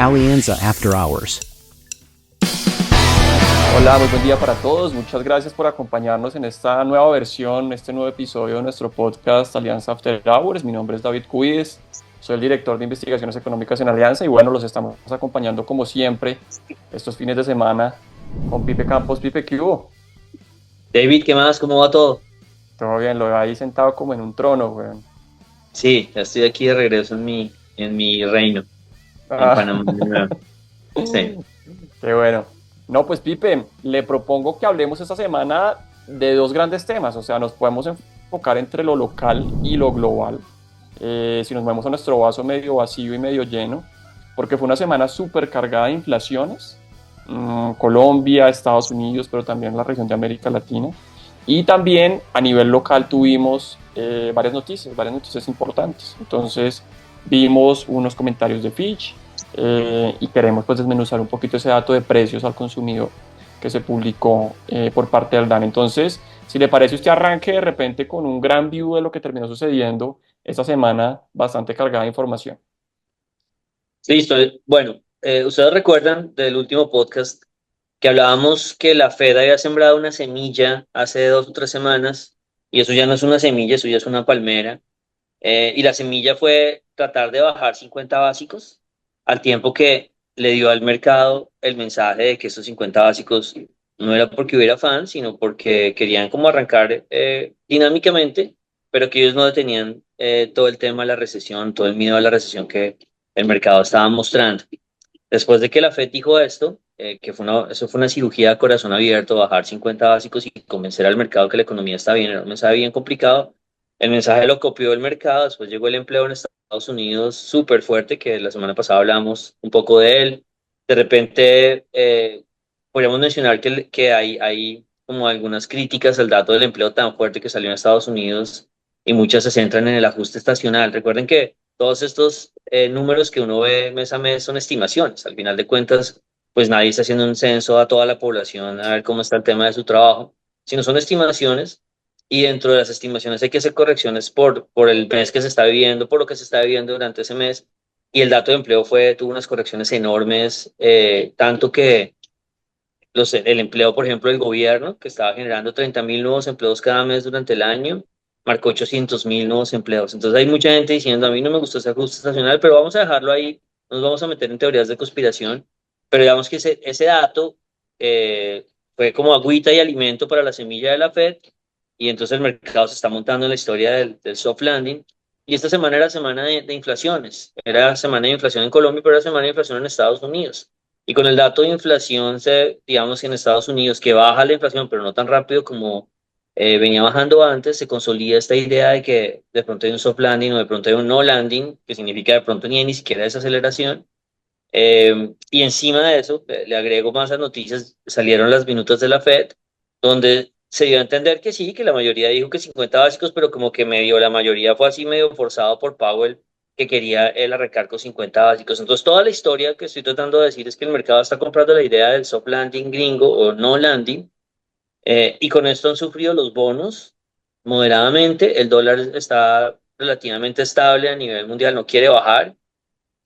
Alianza After Hours. Hola, muy buen día para todos. Muchas gracias por acompañarnos en esta nueva versión, este nuevo episodio de nuestro podcast Alianza After Hours. Mi nombre es David Cuides, soy el director de investigaciones económicas en Alianza y bueno, los estamos acompañando como siempre estos fines de semana con Pipe Campos. Pipe, ¿qué hubo? David, ¿qué más? ¿Cómo va todo? Todo bien, lo veo ahí sentado como en un trono, weón. Sí, ya estoy aquí de regreso en mi reino, en Ah, Panamá. De nuevo. Sí. qué bueno. No, pues Pipe, le propongo que hablemos esta semana de dos grandes temas, o sea, nos podemos enfocar entre lo local y lo global. Si nos movemos a nuestro vaso medio vacío y medio lleno, porque fue una semana súper cargada de inflaciones, Colombia, Estados Unidos, pero también la región de América Latina. Y también a nivel local tuvimos varias noticias importantes. Entonces vimos unos comentarios de Fitch y queremos pues desmenuzar un poquito ese dato de precios al consumidor que se publicó por parte del DAN. Entonces, si le parece, usted arranque de repente con un gran view de lo que terminó sucediendo esta semana bastante cargada de información. Listo. Bueno, ustedes recuerdan del último podcast que hablábamos que la Fed había sembrado una semilla hace 2 o 3 semanas y eso ya no es una semilla, eso ya es una palmera. Y la semilla fue tratar de bajar 50 básicos al tiempo que le dio al mercado el mensaje de que esos 50 básicos no era porque hubiera fans, sino porque querían como arrancar dinámicamente, pero que ellos no detenían todo el tema de la recesión, todo el miedo a la recesión que el mercado estaba mostrando. Después de que la Fed dijo esto, eso fue una cirugía de corazón abierto, bajar 50 básicos y convencer al mercado que la economía está bien, era un mensaje bien complicado. El mensaje lo copió el mercado, después llegó el empleo en Estados Unidos súper fuerte, que la semana pasada hablamos un poco de él. De repente, podríamos mencionar que hay como algunas críticas al dato del empleo tan fuerte que salió en Estados Unidos y muchas se centran en el ajuste estacional. Recuerden que todos estos números que uno ve mes a mes son estimaciones. Al final de cuentas, pues nadie está haciendo un censo a toda la población a ver cómo está el tema de su trabajo, sino son estimaciones y dentro de las estimaciones hay que hacer correcciones por el mes que se está viviendo, por lo que se está viviendo durante ese mes. Y el dato de empleo tuvo unas correcciones enormes, tanto que el empleo, por ejemplo, del gobierno, que estaba generando 30.000 nuevos empleos cada mes durante el año, marcó 800.000 nuevos empleos. Entonces hay mucha gente diciendo, a mí no me gustó ese ajuste estacional, pero vamos a dejarlo ahí, no nos vamos a meter en teorías de conspiración, pero digamos que ese dato fue como agüita y alimento para la semilla de la Fed, y entonces el mercado se está montando en la historia del soft landing. Y esta semana era semana de inflaciones, era semana de inflación en Colombia, pero era semana de inflación en Estados Unidos. Y con el dato de inflación, digamos que en Estados Unidos, que baja la inflación, pero no tan rápido como venía bajando antes, se consolida esta idea de que de pronto hay un soft landing o de pronto hay un no landing, que significa de pronto ni siquiera desaceleración. Y encima de eso, le agrego más a noticias, salieron las minutas de la Fed, donde se dio a entender que sí, que la mayoría dijo que 50 básicos, pero como que medio, la mayoría fue así medio forzado por Powell, que quería él arrancar con 50 básicos. Entonces, toda la historia que estoy tratando de decir es que el mercado está comprando la idea del soft landing gringo o no landing, y con esto han sufrido los bonos moderadamente, el dólar está relativamente estable a nivel mundial, no quiere bajar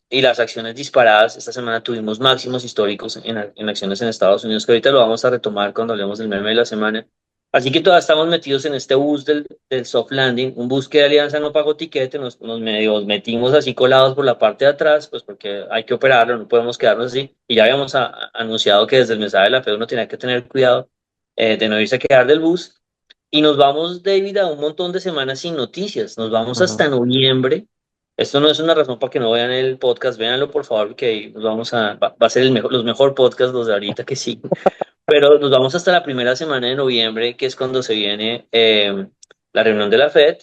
y las acciones disparadas. Esta semana tuvimos máximos históricos en acciones en Estados Unidos, que ahorita lo vamos a retomar cuando hablemos del meme de la semana. Así que todavía estamos metidos en este bus del soft landing, un bus que Alianza no pagó tiquete, nos medio metimos así colados por la parte de atrás, pues porque hay que operarlo, no podemos quedarnos así. Y ya habíamos anunciado que desde el mensaje de la Fed uno tenía que tener cuidado de no irse a quedar del bus. Y nos vamos, David, a un montón de semanas sin noticias. Nos vamos hasta Ujú. noviembre. Esto no es una razón para que no vean el podcast, véanlo por favor, que ahí nos vamos va a ser los mejor podcast los de ahorita que sí. Pero nos vamos hasta la primera semana de noviembre, que es cuando se viene la reunión de la Fed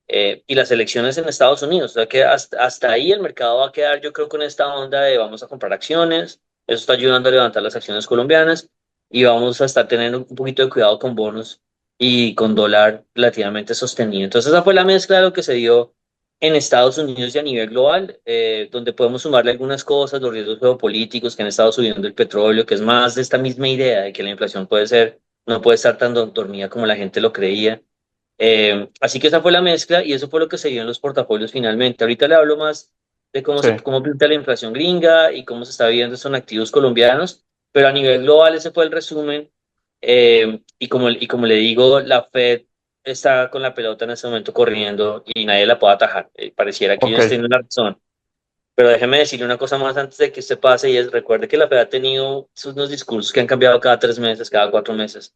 y las elecciones en Estados Unidos. O sea que hasta ahí el mercado va a quedar, yo creo, con esta onda de vamos a comprar acciones, eso está ayudando a levantar las acciones colombianas y vamos a estar teniendo un poquito de cuidado con bonos y con dólar relativamente sostenido. Entonces esa fue la mezcla de lo que se dio en Estados Unidos y a nivel global, donde podemos sumarle algunas cosas, los riesgos geopolíticos que han estado subiendo el petróleo, que es más de esta misma idea de que la inflación no puede estar tan dormida como la gente lo creía. Así que esa fue la mezcla y eso fue lo que se dio en los portafolios finalmente. Ahorita le hablo más de Sí, cómo pinta la inflación gringa y cómo se está viviendo eso en activos colombianos, pero a nivel global ese fue el resumen. Y como le digo, la Fed está con la pelota en este momento corriendo y nadie la puede atajar. Pareciera que ok. ellos tienen la razón. Pero déjeme decirle una cosa más antes de que usted pase y es, recuerde que la Fed ha tenido unos discursos que han cambiado cada 3 meses, cada 4 meses,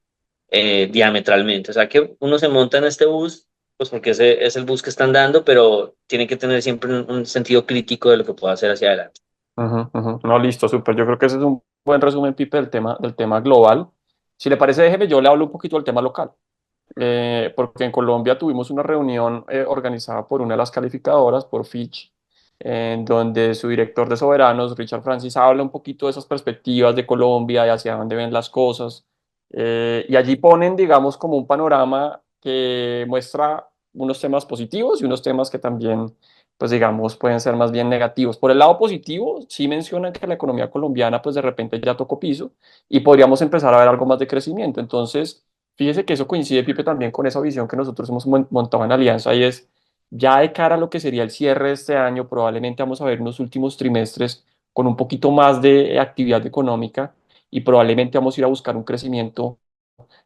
diametralmente. O sea que uno se monta en este bus, pues porque ese es el bus que están dando, pero tiene que tener siempre un sentido crítico de lo que pueda hacer hacia adelante. Ujú, ujú. No, listo, súper. Yo creo que ese es un buen resumen, Pipe, del tema global. Si le parece, déjeme, yo le hablo un poquito del tema local. Porque en Colombia tuvimos una reunión organizada por una de las calificadoras, por Fitch, en donde su director de soberanos, Richard Francis, habla un poquito de esas perspectivas de Colombia y hacia dónde ven las cosas. Y allí ponen, digamos, como un panorama que muestra unos temas positivos y unos temas que también, pues digamos, pueden ser más bien negativos. Por el lado positivo, sí mencionan que la economía colombiana, pues de repente ya tocó piso y podríamos empezar a ver algo más de crecimiento. Entonces, fíjese que eso coincide, Pipe, también con esa visión que nosotros hemos montado en Alianza y es ya de cara a lo que sería el cierre de este año, probablemente vamos a ver unos últimos trimestres con un poquito más de actividad económica y probablemente vamos a ir a buscar un crecimiento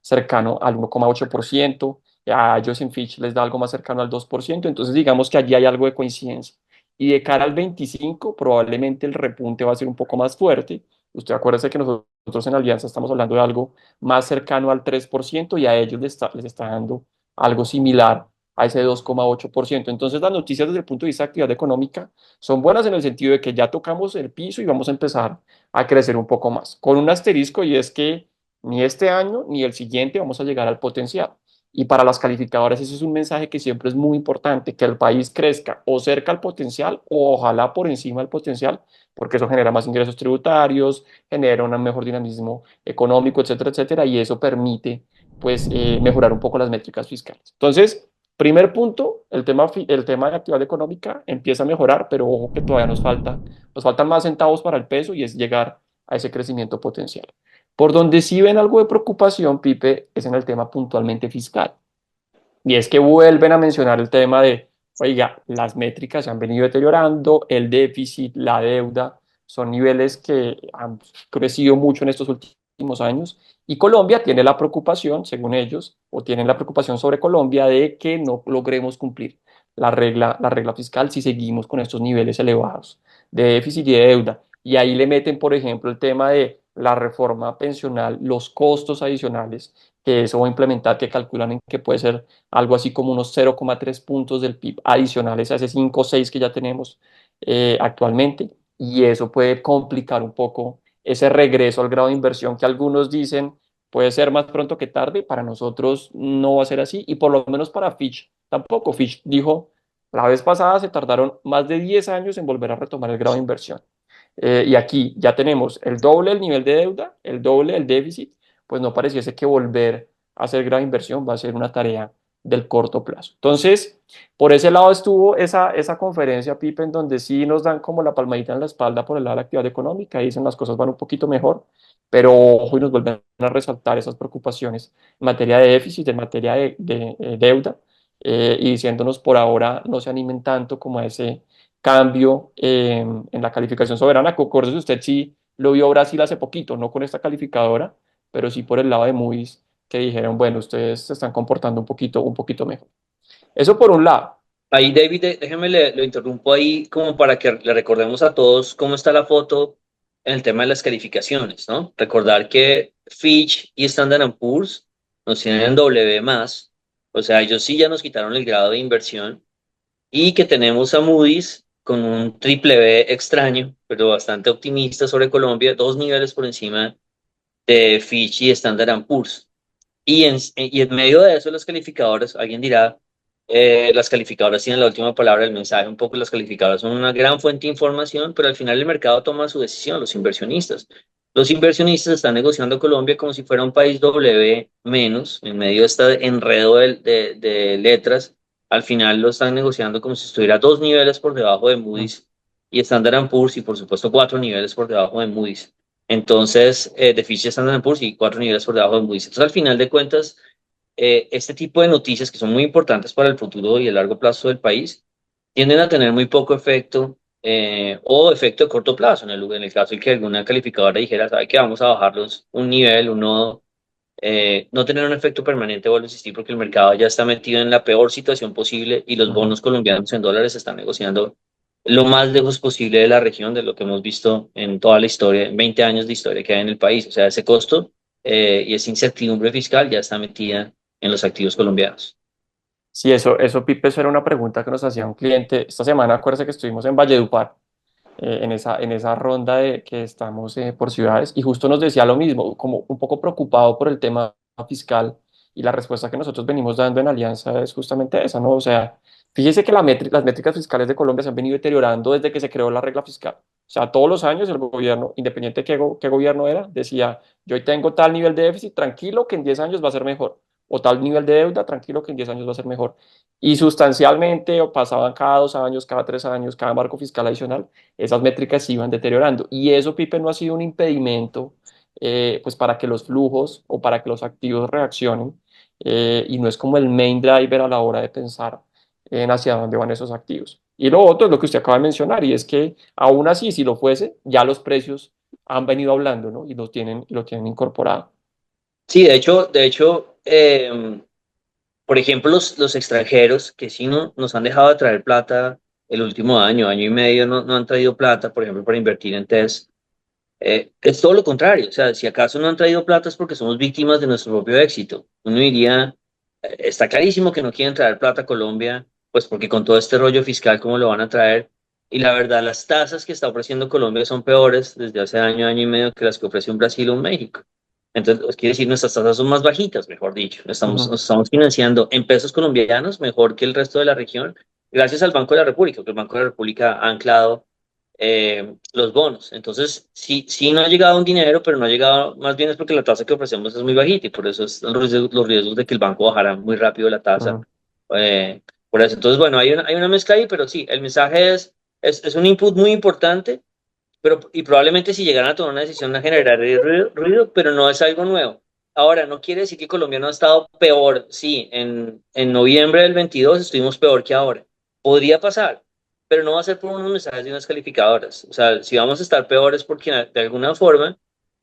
cercano al 1,8%. A ellos en Fitch les da algo más cercano al 2%. Entonces digamos que allí hay algo de coincidencia. Y de cara al 25, probablemente el repunte va a ser un poco más fuerte. Usted acuérdese que nosotros en Alianza estamos hablando de algo más cercano al 3% y a ellos les está dando algo similar a ese 2,8%. Entonces las noticias desde el punto de vista de actividad económica son buenas en el sentido de que ya tocamos el piso y vamos a empezar a crecer un poco más. Con un asterisco y es que ni este año ni el siguiente vamos a llegar al potencial. Y para las calificadoras ese es un mensaje que siempre es muy importante, que el país crezca o cerca al potencial o ojalá por encima del potencial, porque eso genera más ingresos tributarios, genera un mejor dinamismo económico, etcétera, etcétera, y eso permite pues mejorar un poco las métricas fiscales. Entonces, primer punto, el tema de actividad económica empieza a mejorar, pero ojo que todavía nos faltan más centavos para el peso y es llegar a ese crecimiento potencial. Por donde sí ven algo de preocupación, Pipe, es en el tema puntualmente fiscal. Y es que vuelven a mencionar el tema de, oiga, las métricas se han venido deteriorando, el déficit, la deuda, son niveles que han crecido mucho en estos últimos años. Y Colombia tiene la preocupación, según ellos, o tienen la preocupación sobre Colombia de que no logremos cumplir la regla fiscal si seguimos con estos niveles elevados de déficit y de deuda. Y ahí le meten, por ejemplo, el tema de la reforma pensional, los costos adicionales que eso va a implementar, que calculan en que puede ser algo así como unos 0,3 puntos del PIB adicionales a ese 5 o 6 que ya tenemos actualmente. Y eso puede complicar un poco ese regreso al grado de inversión que algunos dicen puede ser más pronto que tarde. Para nosotros no va a ser así y por lo menos para Fitch tampoco. Fitch dijo, la vez pasada se tardaron más de 10 años en volver a retomar el grado de inversión. Y aquí ya tenemos el doble del nivel de deuda, el doble del déficit, pues no pareciese que volver a hacer gran inversión va a ser una tarea del corto plazo. Entonces, por ese lado estuvo esa conferencia, Pipe, en donde sí nos dan como la palmadita en la espalda por el lado de la actividad económica, y dicen las cosas van un poquito mejor, pero ojo y nos vuelven a resaltar esas preocupaciones en materia de déficit, en materia de deuda, y diciéndonos por ahora no se animen tanto como a ese cambio en la calificación soberana, que acuérdese usted sí lo vio Brasil hace poquito, no con esta calificadora, pero sí por el lado de Moody's, que dijeron, bueno, ustedes se están comportando un poquito mejor. Eso por un lado. Ahí, David, déjeme lo interrumpo ahí como para que le recordemos a todos cómo está la foto en el tema de las calificaciones, ¿no? Recordar que Fitch y Standard Poor's nos tienen en W más, o sea, ellos sí ya nos quitaron el grado de inversión y que tenemos a Moody's con un triple B extraño, pero bastante optimista sobre Colombia, 2 niveles por encima de Fitch y Standard Poor's. Y en medio de eso, las calificadoras, alguien dirá, las calificadoras tienen la última palabra del mensaje, un poco las calificadoras son una gran fuente de información, pero al final el mercado toma su decisión, los inversionistas. Los inversionistas están negociando Colombia como si fuera un país W menos, en medio de este enredo de letras. Al final lo están negociando como si estuviera 2 niveles por debajo de Moody's y Standard Poor's y por supuesto 4 niveles por debajo de Moody's. Entonces, de Fitch y Standard Poor's y 4 niveles por debajo de Moody's. Entonces, al final de cuentas, este tipo de noticias que son muy importantes para el futuro y el largo plazo del país tienden a tener muy poco efecto o efecto de corto plazo, en el caso de que alguna calificadora dijera, sabe que vamos a bajarlos un nivel, un nodo, no tener un efecto permanente, vuelvo a insistir, porque el mercado ya está metido en la peor situación posible y los Ujú. bonos colombianos en dólares se están negociando lo más lejos posible de la región, de lo que hemos visto en toda la historia, en 20 años de historia que hay en el país. O sea, ese costo y esa incertidumbre fiscal ya está metida en los activos colombianos. Sí, Pipe, eso era una pregunta que nos hacía un cliente. Esta semana, acuérdese que estuvimos en Valledupar, en esa ronda de que estamos por ciudades, y justo nos decía lo mismo, como un poco preocupado por el tema fiscal, y la respuesta que nosotros venimos dando en Alianza es justamente esa, ¿no? O sea, fíjese que las métricas fiscales de Colombia se han venido deteriorando desde que se creó la regla fiscal. O sea, todos los años el gobierno, independiente de qué gobierno era, decía, yo hoy tengo tal nivel de déficit, tranquilo que en 10 años va a ser mejor, o tal nivel de deuda, tranquilo que en 10 años va a ser mejor. Y sustancialmente, o pasaban cada 2 años, cada 3 años, cada marco fiscal adicional, esas métricas se iban deteriorando. Y eso, Pipe, no ha sido un impedimento pues para que los flujos o para que los activos reaccionen, y no es como el main driver a la hora de pensar en hacia dónde van esos activos. Y lo otro es lo que usted acaba de mencionar, y es que aún así, si lo fuese, ya los precios han venido hablando, ¿no? Y lo tienen incorporado. Sí, por ejemplo, los extranjeros que sí no, nos han dejado de traer plata el último año, año y medio, no han traído plata, por ejemplo, para invertir en TES. Es todo lo contrario, o sea, si acaso no han traído plata es porque somos víctimas de nuestro propio éxito. Uno diría, está clarísimo que no quieren traer plata a Colombia, pues porque con todo este rollo fiscal, ¿cómo lo van a traer? Y la verdad, las tasas que está ofreciendo Colombia son peores desde hace año, año y medio que las que ofrece un Brasil o un México. Entonces, quiere decir, nuestras tasas son más bajitas, mejor dicho. Ujú. Nos estamos financiando en pesos colombianos mejor que el resto de la región, gracias al Banco de la República, porque el Banco de la República ha anclado los bonos. Entonces, sí, sí no ha llegado un dinero, pero no ha llegado, más bien es porque la tasa que ofrecemos es muy bajita y por eso es los riesgos de que el banco bajara muy rápido la tasa. Ujú. Por eso, entonces, bueno, hay una mezcla ahí, pero sí, el mensaje es un input muy importante, pero y probablemente si llegaran a tomar una decisión a generar ruido, pero no es algo nuevo. Ahora, no quiere decir que Colombia no ha estado peor. Sí, en noviembre del 22 estuvimos peor que ahora. Podría pasar, pero no va a ser por unos mensajes de unas calificadoras. O sea, si vamos a estar peores porque de alguna forma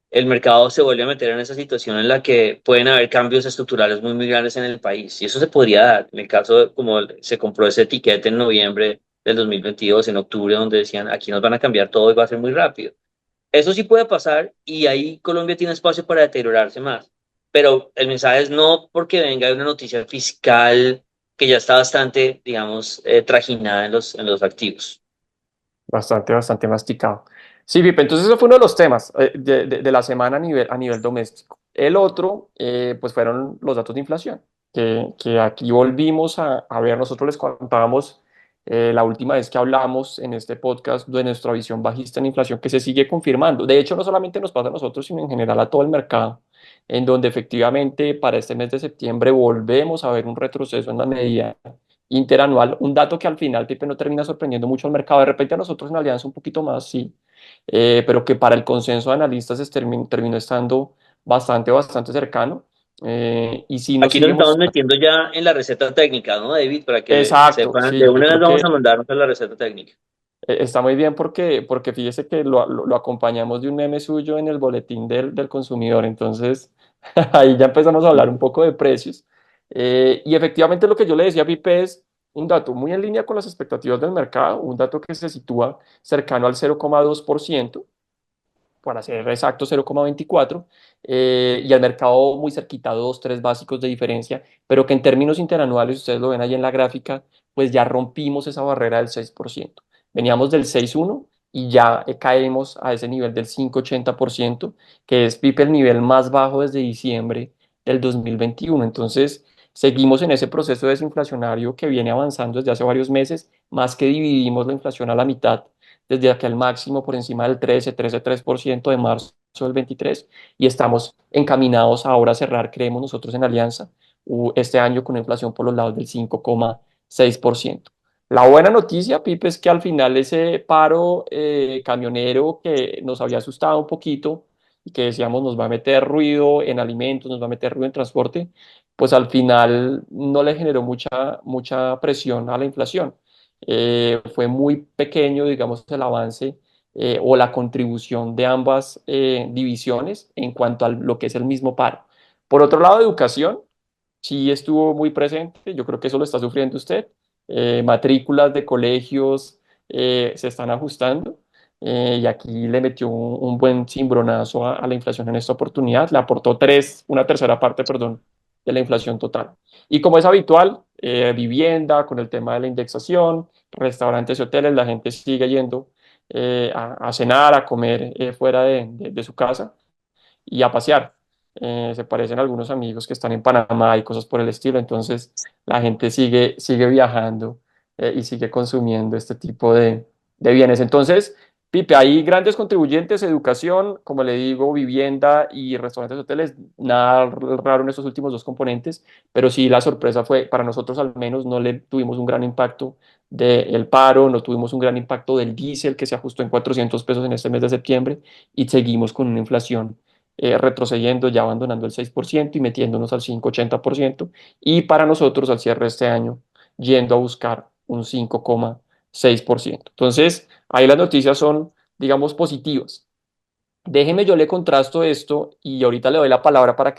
el mercado se vuelve a meter en esa situación en la que pueden haber cambios estructurales muy, muy grandes en el país. Y eso se podría dar en el caso de como se compró ese etiquete en noviembre del 2022, en octubre, donde decían, aquí nos van a cambiar todo y va a ser muy rápido. Eso sí puede pasar y ahí Colombia tiene espacio para deteriorarse más. Pero el mensaje es no porque venga una noticia fiscal que ya está bastante, digamos, trajinada en los activos. Bastante masticado. Sí, Pipe, entonces eso fue uno de los temas de la semana a nivel doméstico. El otro, pues fueron los datos de inflación, que aquí volvimos a ver, nosotros les contábamos la última vez que hablamos en este podcast de nuestra visión bajista en inflación, que se sigue confirmando. De hecho, no solamente nos pasa a nosotros, sino en general a todo el mercado, en donde efectivamente para este mes de septiembre volvemos a ver un retroceso en la medida interanual, un dato que al final, Pipe, no termina sorprendiendo mucho al mercado. De repente a nosotros en Alianza un poquito más, sí, pero que para el consenso de analistas terminó estando bastante cercano. Y sí nos Aquí nos estamos seguimos. metiendo ya en la receta técnica, ¿no, David? Para que Exacto, sepan, de sí, yo una vez creo vamos a que mandarnos a la receta técnica. está muy bien porque fíjese que lo acompañamos de un meme suyo en el boletín del consumidor. Entonces, ahí ya empezamos a hablar un poco de precios. Y efectivamente lo que yo le decía a Pipe es un dato muy en línea con las expectativas del mercado, un dato que se sitúa cercano al 0,2%, para ser exacto 0,24, y al mercado muy cerquita, 2, 3 básicos de diferencia, pero que en términos interanuales, ustedes lo ven ahí en la gráfica, pues ya rompimos esa barrera del 6%. Veníamos del 6,1 y ya caemos a ese nivel del 5,80%, que es, Pipe, el nivel más bajo desde diciembre del 2021. Entonces, seguimos en ese proceso desinflacionario que viene avanzando desde hace varios meses, más que dividimos la inflación a la mitad desde aquel máximo por encima del 13,3% de marzo del 23, y estamos encaminados ahora a cerrar, creemos nosotros en Alianza, este año con una inflación por los lados del 5,6%. La buena noticia, Pipe, es que al final ese paro camionero que nos había asustado un poquito y que decíamos nos va a meter ruido en alimentos, nos va a meter ruido en transporte, pues al final no le generó mucha presión a la inflación. fue muy pequeño, digamos, el avance o la contribución de ambas divisiones en cuanto a lo que es el mismo paro. Por otro lado, educación sí estuvo muy presente, yo creo que eso lo está sufriendo usted. Matrículas de colegios se están ajustando y aquí le metió un buen cimbronazo a la inflación en esta oportunidad, le aportó una tercera parte, perdón, de la inflación total. Y como es habitual, vivienda con el tema de la indexación, restaurantes y hoteles, la gente sigue yendo a cenar, a comer fuera de su casa y a pasear. Se parecen algunos amigos que están en Panamá y cosas por el estilo, entonces la gente sigue viajando y sigue consumiendo este tipo de bienes. Entonces, Pipe, hay grandes contribuyentes, educación, como le digo, vivienda y restaurantes, hoteles, nada raro en estos últimos dos componentes, pero sí la sorpresa fue, para nosotros al menos, no le tuvimos un gran impacto del paro, no tuvimos un gran impacto del diésel que se ajustó en 400 pesos en este mes de septiembre y seguimos con una inflación retrocediendo, ya abandonando el 6% y metiéndonos al 5,80%, y para nosotros al cierre de este año yendo a buscar un 5,6%. Entonces, ahí las noticias son, digamos, positivas. Déjeme, yo le contrasto esto y ahorita le doy la palabra para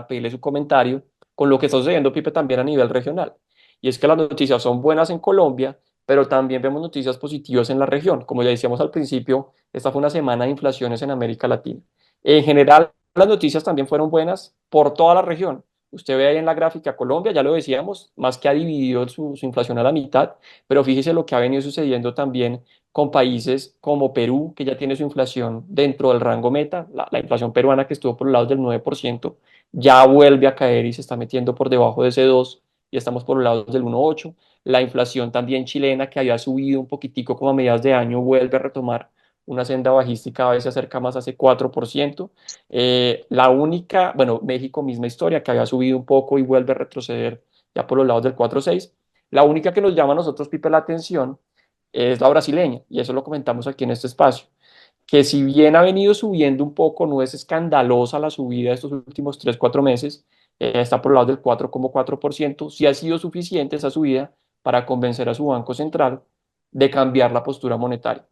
pedirle su comentario con lo que está sucediendo, Pipe, también a nivel regional. Y es que las noticias son buenas en Colombia, pero también vemos noticias positivas en la región. Como ya decíamos al principio, esta fue una semana de inflaciones en América Latina. En general, las noticias también fueron buenas por toda la región. Usted ve ahí en la gráfica Colombia, ya lo decíamos, más que ha dividido su inflación a la mitad, pero fíjese lo que ha venido sucediendo también con países como Perú, que ya tiene su inflación dentro del rango meta. La inflación peruana, que estuvo por los lados del 9%, ya vuelve a caer y se está metiendo por debajo de ese 2 y estamos por los lados del 1,8. La inflación también chilena, que había subido un poquitico como a mediados de año, vuelve a retomar una senda bajista y cada vez se acerca más a ese 4%. La única, bueno, México, misma historia, que había subido un poco y vuelve a retroceder ya por los lados del 4,6. La única que nos llama a nosotros, Pipe, la atención es la brasileña, y eso lo comentamos aquí en este espacio, que si bien ha venido subiendo un poco, no es escandalosa la subida de estos últimos 3 4 meses, está por el lado del 4,4%, sí ha sido suficiente esa subida para convencer a su Banco Central de cambiar la postura monetaria.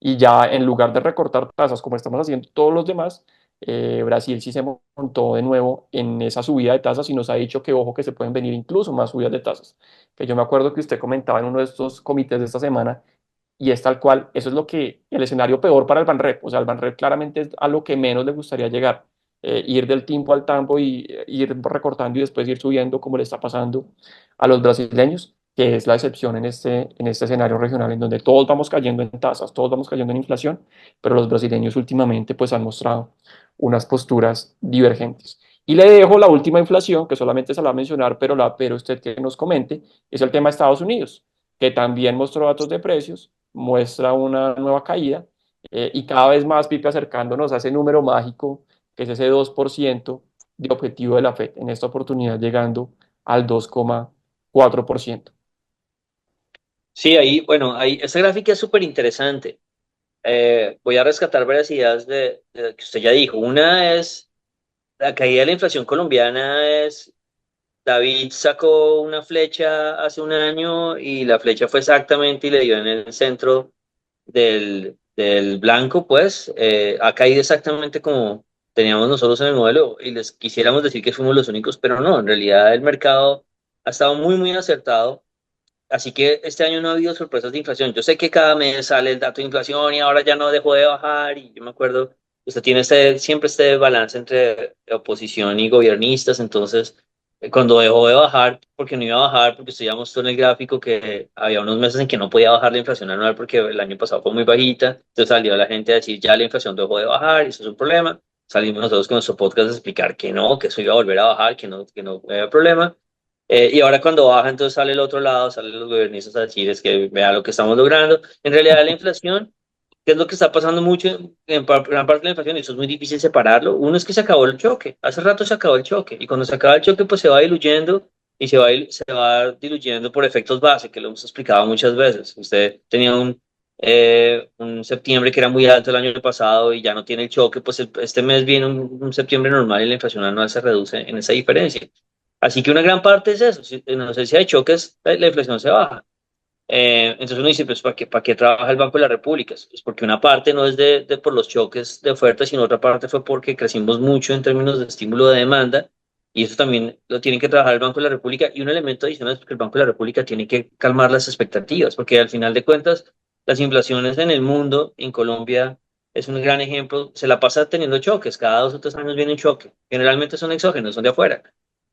Y ya en lugar de recortar tasas como estamos haciendo todos los demás, Brasil sí se montó de nuevo en esa subida de tasas y nos ha dicho que ojo que se pueden venir incluso más subidas de tasas. Que yo me acuerdo que usted comentaba en uno de estos comités de esta semana y es tal cual, eso es lo que, el escenario peor para el Banrep, o sea, el Banrep claramente es a lo que menos le gustaría llegar, ir del timbo al tambo y ir recortando y después ir subiendo como le está pasando a los brasileños, que es la excepción en este escenario regional en donde todos vamos cayendo en tasas, todos vamos cayendo en inflación, pero los brasileños últimamente pues han mostrado unas posturas divergentes. Y le dejo la última inflación, que solamente se la va a mencionar, pero usted que nos comente, es el tema de Estados Unidos, que también mostró datos de precios, muestra una nueva caída y cada vez más, Pipe, acercándonos a ese número mágico, que es ese 2% de objetivo de la FED, en esta oportunidad llegando al 2,4%. Sí, ahí, bueno, ahí, esta gráfica es súper interesante. Voy a rescatar varias ideas de que usted ya dijo. Una es la caída de la inflación colombiana es, David sacó una flecha hace un año y la flecha fue exactamente y le dio en el centro del blanco, pues ha caído exactamente como teníamos nosotros en el modelo y les quisiéramos decir que fuimos los únicos, pero no, en realidad el mercado ha estado muy, muy acertado. Así que este año no ha habido sorpresas de inflación. Yo sé que cada mes sale el dato de inflación y ahora ya no dejó de bajar y yo me acuerdo, usted tiene siempre este balance entre oposición y gobiernistas, entonces cuando dejó de bajar, porque no iba a bajar, porque usted ya mostró en el gráfico que había unos meses en que no podía bajar la inflación anual porque el año pasado fue muy bajita, entonces salió la gente a decir ya la inflación dejó de bajar y eso es un problema. Salimos nosotros con nuestro podcast a explicar que no, que eso iba a volver a bajar, que no había problema. Y ahora cuando baja, entonces sale el otro lado, salen los gobernistas a decir es que vea lo que estamos logrando. En realidad la inflación, ¿qué es lo que está pasando mucho gran parte de la inflación? Y eso es muy difícil separarlo. Uno es que se acabó el choque, hace rato se acabó el choque, y cuando se acaba el choque, pues se va diluyendo y se va diluyendo por efectos base, que lo hemos explicado muchas veces. Usted tenía un septiembre que era muy alto el año pasado y ya no tiene el choque, pues este mes viene un septiembre normal y la inflación anual se reduce en esa diferencia. Así que una gran parte es eso. En ausencia de choques, la inflación se baja. Entonces uno dice, pues, ¿para qué trabaja el Banco de la República? Pues porque una parte no es por los choques de oferta, sino otra parte fue porque crecimos mucho en términos de estímulo de demanda, y eso también lo tiene que trabajar el Banco de la República. Y un elemento adicional es que el Banco de la República tiene que calmar las expectativas, porque al final de cuentas, las inflaciones en el mundo, en Colombia, es un gran ejemplo, se la pasa teniendo choques, cada 2 o 3 años viene un choque, generalmente son exógenos, son de afuera.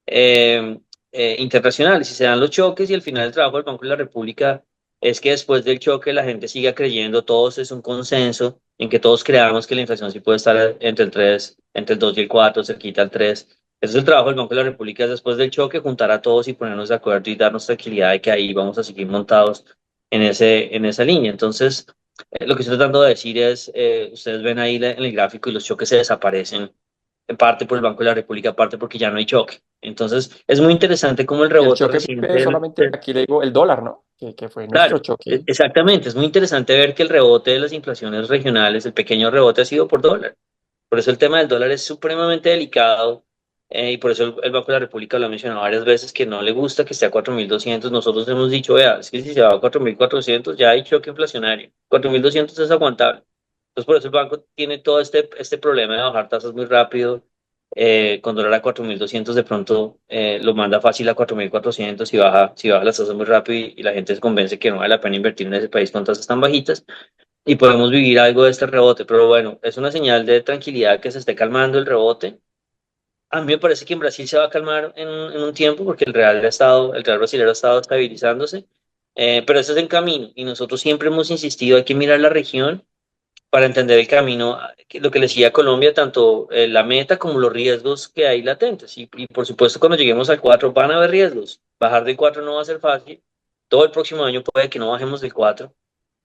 Eh, Internacionales, y se dan los choques, y al final el trabajo del Banco de la República es que después del choque la gente siga creyendo, todos es un consenso en que todos creamos que la inflación sí puede estar entre el 3, entre el 2 y el 4, cerquita al 3. Ese es el trabajo del Banco de la República, es después del choque juntar a todos y ponernos de acuerdo y darnos tranquilidad de que ahí vamos a seguir montados en esa línea. Entonces, lo que estoy tratando de decir es, ustedes ven ahí en el gráfico y los choques se desaparecen, en parte por el Banco de la República, en parte porque ya no hay choque. Entonces, es muy interesante cómo el Y el rebote choque reciente es solamente, aquí le digo, el dólar, ¿no? Que fue nuestro claro, choque. exactamente. Es muy interesante ver que el rebote de las inflaciones regionales, el pequeño rebote ha sido por dólar. Por eso el tema del dólar es supremamente delicado, y por eso el Banco de la República lo ha mencionado varias veces que no le gusta que esté a 4.200. Nosotros hemos dicho, vea, es que si se va a 4.400 ya hay choque inflacionario. 4.200 es aguantable. Entonces por eso el banco tiene todo este problema de bajar tasas muy rápido. Con dólar a 4.200 de pronto, lo manda fácil a 4.400, si baja las tasas muy rápido, y la gente se convence que no vale la pena invertir en ese país con tasas tan bajitas, y podemos vivir algo de este rebote. Pero bueno, es una señal de tranquilidad que se esté calmando el rebote. A mí me parece que en Brasil se va a calmar en un tiempo, porque el real brasileño ha estado estabilizándose, pero eso es en camino, y nosotros siempre hemos insistido, hay que mirar la región para entender el camino, lo que le decía a Colombia, tanto la meta como los riesgos que hay latentes. Y por supuesto, cuando lleguemos al 4 van a haber riesgos. Bajar del 4 no va a ser fácil. Todo el próximo año puede que no bajemos del 4.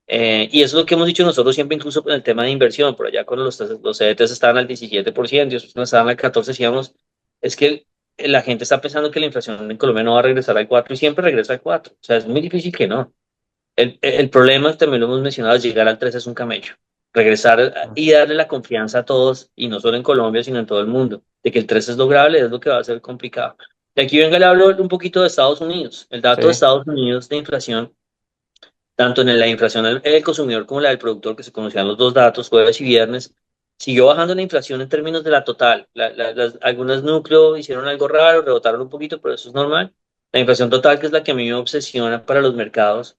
Y eso es lo que hemos dicho nosotros siempre, incluso en el tema de inversión. Por allá, cuando los CDTs estaban al 17% y otros estaban al 14%, decíamos, es que la gente está pensando que la inflación en Colombia no va a regresar al 4, y siempre regresa al 4. O sea, es muy difícil que no. El problema, también lo hemos mencionado, es llegar al 3 es un camello. Regresar y darle la confianza a todos, y no solo en Colombia, sino en todo el mundo, de que el 3 es lograble, es lo que va a ser complicado. Y aquí venga, le hablo un poquito de Estados Unidos. El dato de Sí. Estados Unidos de inflación, tanto en la inflación del consumidor como la del productor, que se conocían los dos datos, jueves y viernes, siguió bajando la inflación en términos de la total. Algunos núcleos hicieron algo raro, rebotaron un poquito, pero eso es normal. La inflación total, que es la que a mí me obsesiona para los mercados,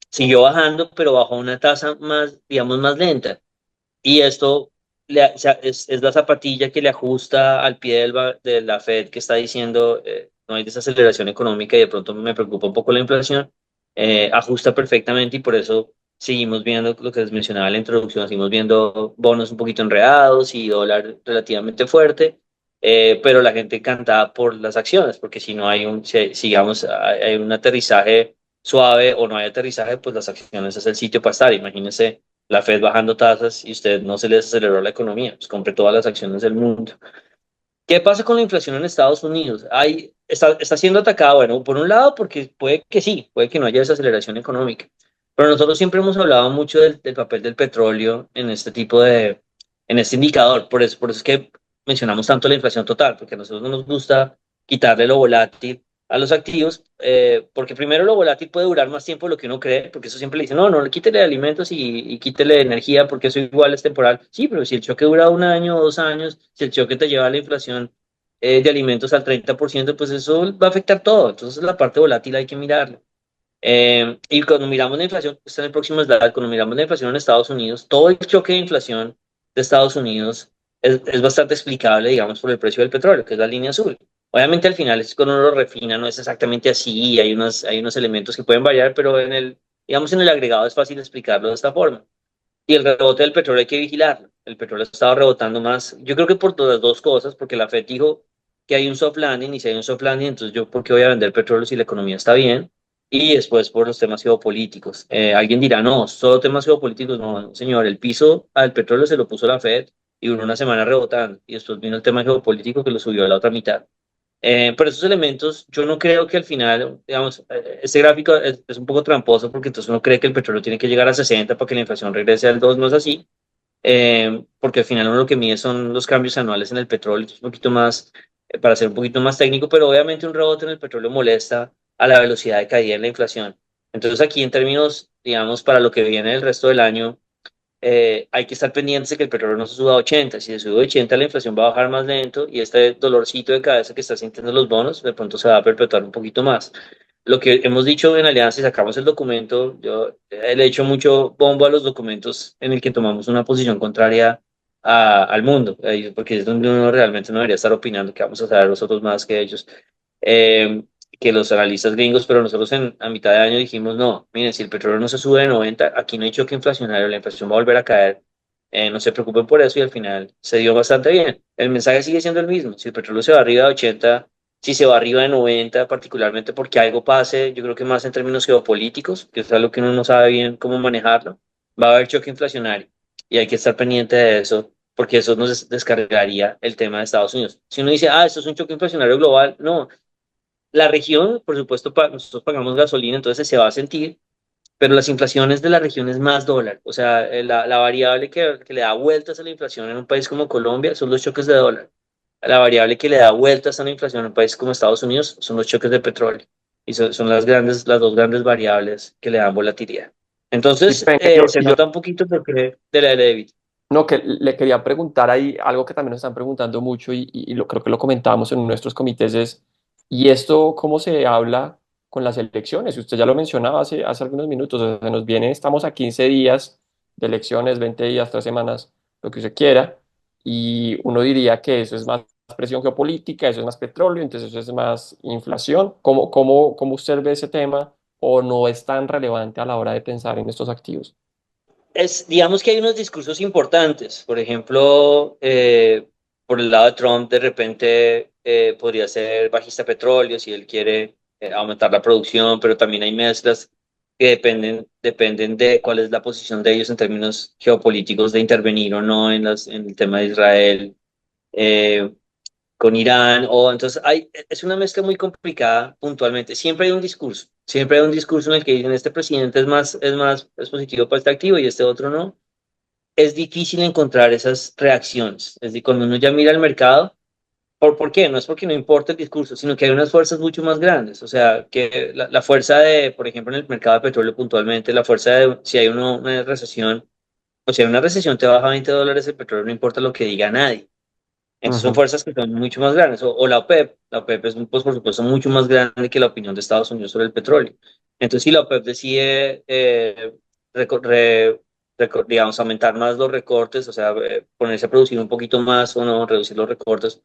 siguió bajando, pero bajó a una tasa más, digamos, más lenta. Y esto o sea, es la zapatilla que le ajusta al pie de la Fed, que está diciendo, no hay desaceleración económica y de pronto me preocupa un poco la inflación. Ajusta perfectamente, y por eso seguimos viendo lo que les mencionaba en la introducción, seguimos viendo bonos un poquito enredados y dólar relativamente fuerte. Pero la gente encantada por las acciones, porque si no hay sigamos, hay un aterrizaje suave, o no hay aterrizaje, pues las acciones es el sitio para estar. Imagínense la Fed bajando tasas y usted no se le desaceleró la economía, pues compre todas las acciones del mundo. ¿Qué pasa con la inflación en Estados Unidos? Está siendo atacada, bueno, por un lado porque puede que sí, puede que no haya desaceleración económica, pero nosotros siempre hemos hablado mucho del papel del petróleo en este en este indicador. Por eso es que mencionamos tanto la inflación total, porque a nosotros no nos gusta quitarle lo volátil a los activos, porque primero lo volátil puede durar más tiempo de lo que uno cree, porque eso siempre le dice, no, no, quítele alimentos y quítele energía, porque eso igual es temporal. Sí, pero si el choque dura 1 año o 2 años, si el choque te lleva a la inflación de alimentos al 30%, pues eso va a afectar todo. Entonces la parte volátil hay que mirarla. Y cuando miramos la inflación, está en el próximo slide, cuando miramos la inflación en Estados Unidos, todo el choque de inflación de Estados Unidos es bastante explicable, digamos, por el precio del petróleo, que es la línea azul. Obviamente al final, es cuando uno lo refina, no es exactamente así, hay unos elementos que pueden variar, pero digamos, en el agregado es fácil explicarlo de esta forma. Y el rebote del petróleo hay que vigilarlo. El petróleo ha estado rebotando más, yo creo que por todas las dos cosas, porque la Fed dijo que hay un soft landing, y si hay un soft landing, entonces yo, ¿por qué voy a vender petróleo si la economía está bien? Y después por los temas geopolíticos. Alguien dirá, no, solo temas geopolíticos. No, señor, el piso al petróleo se lo puso la Fed y duró una semana rebotando, y después vino el tema geopolítico que lo subió a la otra mitad. Pero esos elementos, yo no creo que al final, digamos, este gráfico es un poco tramposo, porque entonces uno cree que el petróleo tiene que llegar a 60 para que la inflación regrese al 2. No es así, porque al final uno lo que mide son los cambios anuales en el petróleo. Es un poquito más, para ser un poquito más técnico, pero obviamente un rebote en el petróleo molesta a la velocidad de caída en la inflación. Entonces aquí en términos, digamos, para lo que viene el resto del año, hay que estar pendientes de que el petróleo no se suba a 80. Si se sube a 80, la inflación va a bajar más lento y este dolorcito de cabeza que están sintiendo los bonos, de pronto se va a perpetuar un poquito más. Lo que hemos dicho en Alianza y sacamos el documento, yo le he hecho mucho bombo a los documentos en el que tomamos una posición contraria al mundo, porque es donde uno realmente no debería estar opinando que vamos a saber nosotros más que ellos. Eh, que los analistas gringos, pero nosotros a mitad de año dijimos, no, miren, si el petróleo no se sube de 90, aquí no hay choque inflacionario, la inflación va a volver a caer, no se preocupen por eso y al final se dio bastante bien. El mensaje sigue siendo el mismo, si el petróleo se va arriba de 80, si se va arriba de 90, particularmente porque algo pase, yo creo que más en términos geopolíticos, que es algo que uno no sabe bien cómo manejarlo, va a haber choque inflacionario y hay que estar pendiente de eso porque eso nos descargaría el tema de Estados Unidos. Si uno dice, esto es un choque inflacionario global, no, la región, por supuesto, nosotros pagamos gasolina, entonces se va a sentir, pero las inflaciones de la región es más dólar. O sea, la variable que le da vueltas a la inflación en un país como Colombia son los choques de dólar. La variable que le da vueltas a la inflación en un país como Estados Unidos son los choques de petróleo. Y son las dos grandes variables que le dan volatilidad. Entonces, Pipe, se nota un poquito porque de la débito. no, que le quería preguntar ahí algo que también nos están preguntando mucho y lo creo que lo comentábamos en nuestros comités es, ¿y esto cómo se habla con las elecciones? Y usted ya lo mencionaba hace algunos minutos, o sea, se nos viene, estamos a 15 días de elecciones, 20 días, 3 semanas, lo que usted quiera, y uno diría que eso es más presión geopolítica, eso es más petróleo, entonces eso es más inflación. ¿Cómo usted ve ese tema o no es tan relevante a la hora de pensar en estos activos? Digamos que hay unos discursos importantes. Por ejemplo, por el lado de Trump, de repente podría ser bajista petróleo si él quiere aumentar la producción, pero también hay mezclas que dependen de cuál es la posición de ellos en términos geopolíticos de intervenir o no en el tema de Israel. Eh, con Irán, o entonces es una mezcla muy complicada puntualmente. Siempre hay un discurso en el que dicen este presidente es positivo para este activo y este otro no. Es difícil encontrar esas reacciones. Es decir, cuando uno ya mira el mercado, ¿por qué? No es porque no importa el discurso, sino que hay unas fuerzas mucho más grandes. O sea, que la fuerza de, por ejemplo, en el mercado de petróleo puntualmente, la fuerza de si hay una recesión, o si hay una recesión te baja $20 el petróleo, no importa lo que diga nadie. Entonces son Ujú. fuerzas que son mucho más grandes. O la OPEP. La OPEP es, pues, por supuesto, mucho más grande que la opinión de Estados Unidos sobre el petróleo. Entonces, si la OPEP decide, reco- re- digamos, aumentar más los recortes, o sea, ponerse a producir un poquito más o no, reducir los recortes,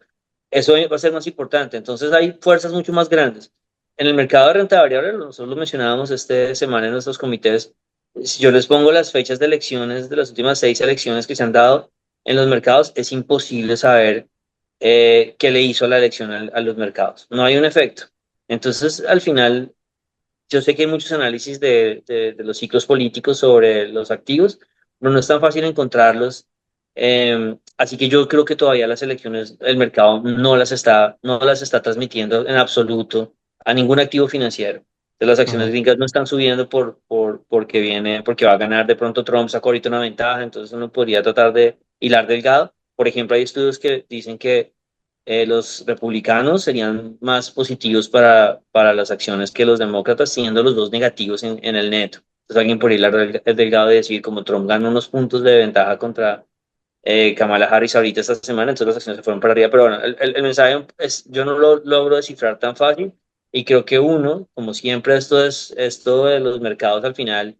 eso va a ser más importante. Entonces, hay fuerzas mucho más grandes. En el mercado de renta variable, nosotros lo mencionábamos esta semana en nuestros comités, si yo les pongo las fechas de elecciones de las últimas 6 elecciones que se han dado en los mercados, es imposible saber qué le hizo la elección a los mercados. No hay un efecto. Entonces, al final, yo sé que hay muchos análisis de los ciclos políticos sobre los activos, pero no es tan fácil encontrarlos. Así que yo creo que todavía las elecciones, el mercado no las está transmitiendo en absoluto a ningún activo financiero. De las acciones Ujú. gringas no están subiendo porque va a ganar de pronto Trump, sacó ahorita una ventaja, entonces uno podría tratar de hilar delgado. Por ejemplo, hay estudios que dicen que los republicanos serían más positivos para las acciones que los demócratas, siendo los dos negativos en el neto. Entonces alguien por hilar el delgado y decir, como Trump ganó unos puntos de ventaja contra Kamala Harris ahorita esta semana, entonces las acciones se fueron para arriba. Pero bueno, el mensaje es, yo no lo logro descifrar tan fácil y creo que uno, como siempre, esto de los mercados al final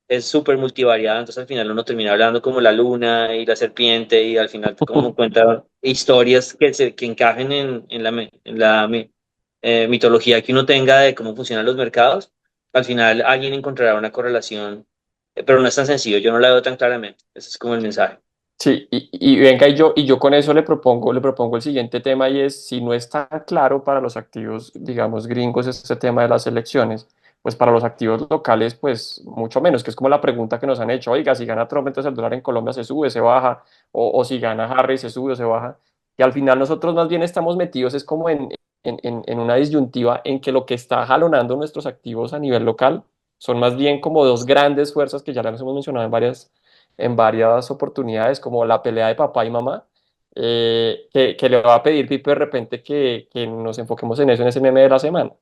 es súper multivariado, entonces al final uno termina hablando como la luna y la serpiente y al final como cuenta historias que encajen en la mitología que uno tenga de cómo funcionan los mercados. Al final alguien encontrará una correlación, pero no es tan sencillo, yo no la veo tan claramente. Ese es como el mensaje. Sí, y venga, y yo con eso le propongo el siguiente tema y es, si no está claro para los activos, digamos, gringos, este tema de las elecciones, pues para los activos locales, pues mucho menos, que es como la pregunta que nos han hecho, oiga, si gana Trump, entonces el dólar en Colombia se sube, se baja, o si gana Harris, se sube o se baja, y al final nosotros más bien estamos metidos, es como en una disyuntiva en que lo que está jalonando nuestros activos a nivel local son más bien como dos grandes fuerzas que ya las hemos mencionado en varias oportunidades, como la pelea de papá y mamá, que le va a pedir Pipe de repente que nos enfoquemos en eso, en ese meme de la semana.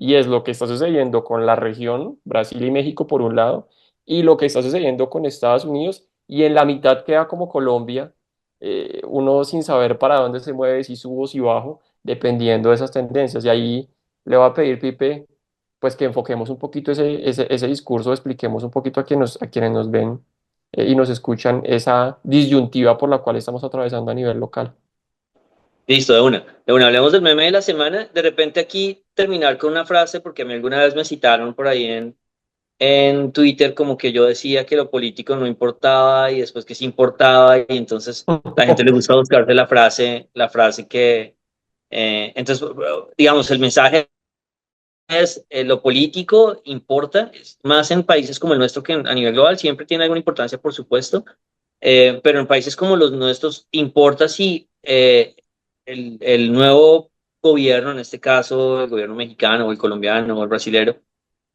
y es lo que está sucediendo con la región, Brasil y México por un lado, y lo que está sucediendo con Estados Unidos, y en la mitad queda como Colombia, uno sin saber para dónde se mueve, si subo, si bajo, dependiendo de esas tendencias. Y ahí le voy a pedir, Pipe, pues que enfoquemos un poquito ese discurso, expliquemos un poquito a quienes nos ven y nos escuchan esa disyuntiva por la cual estamos atravesando a nivel local. Listo, de una. De una, hablemos del meme de la semana. De repente aquí terminar con una frase, porque a mí alguna vez me citaron por ahí en Twitter como que yo decía que lo político no importaba y después que sí importaba y entonces la gente le gusta buscarse la frase que, entonces, digamos, el mensaje es lo político importa, más en países como el nuestro que a nivel global siempre tiene alguna importancia, por supuesto, pero en países como los nuestros importa si el nuevo gobierno, en este caso el gobierno mexicano o el colombiano o el brasilero,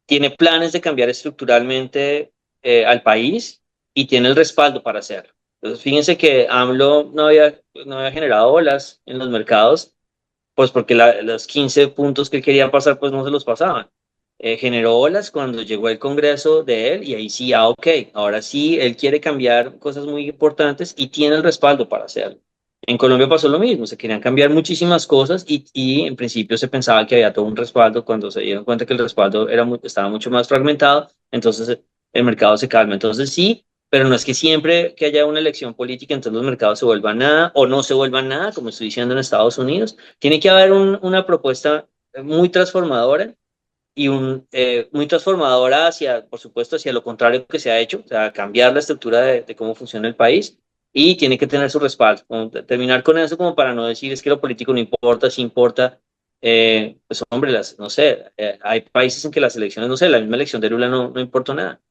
tiene planes de cambiar estructuralmente al país y tiene el respaldo para hacerlo. Entonces, fíjense que AMLO no había generado olas en los mercados, pues porque los 15 puntos que él quería pasar, pues no se los pasaban. Generó olas cuando llegó el Congreso de él y ahí sí, ok, ahora sí, él quiere cambiar cosas muy importantes y tiene el respaldo para hacerlo. En Colombia pasó lo mismo, se querían cambiar muchísimas cosas y en principio se pensaba que había todo un respaldo cuando se dieron cuenta que el respaldo estaba mucho más fragmentado, entonces el mercado se calma. Entonces sí, pero no es que siempre que haya una elección política, entonces los mercados se vuelvan nada o no se vuelvan nada, como estoy diciendo en Estados Unidos. Tiene que haber una propuesta muy transformadora y muy transformadora hacia, por supuesto, hacia lo contrario que se ha hecho, o sea, cambiar la estructura de cómo funciona el país y tiene que tener su respaldo. Terminar con eso como para no decir es que lo político no importa, si importa. Pues hombre, no sé, hay países en que las elecciones, no sé, la misma elección de Lula no importó nada,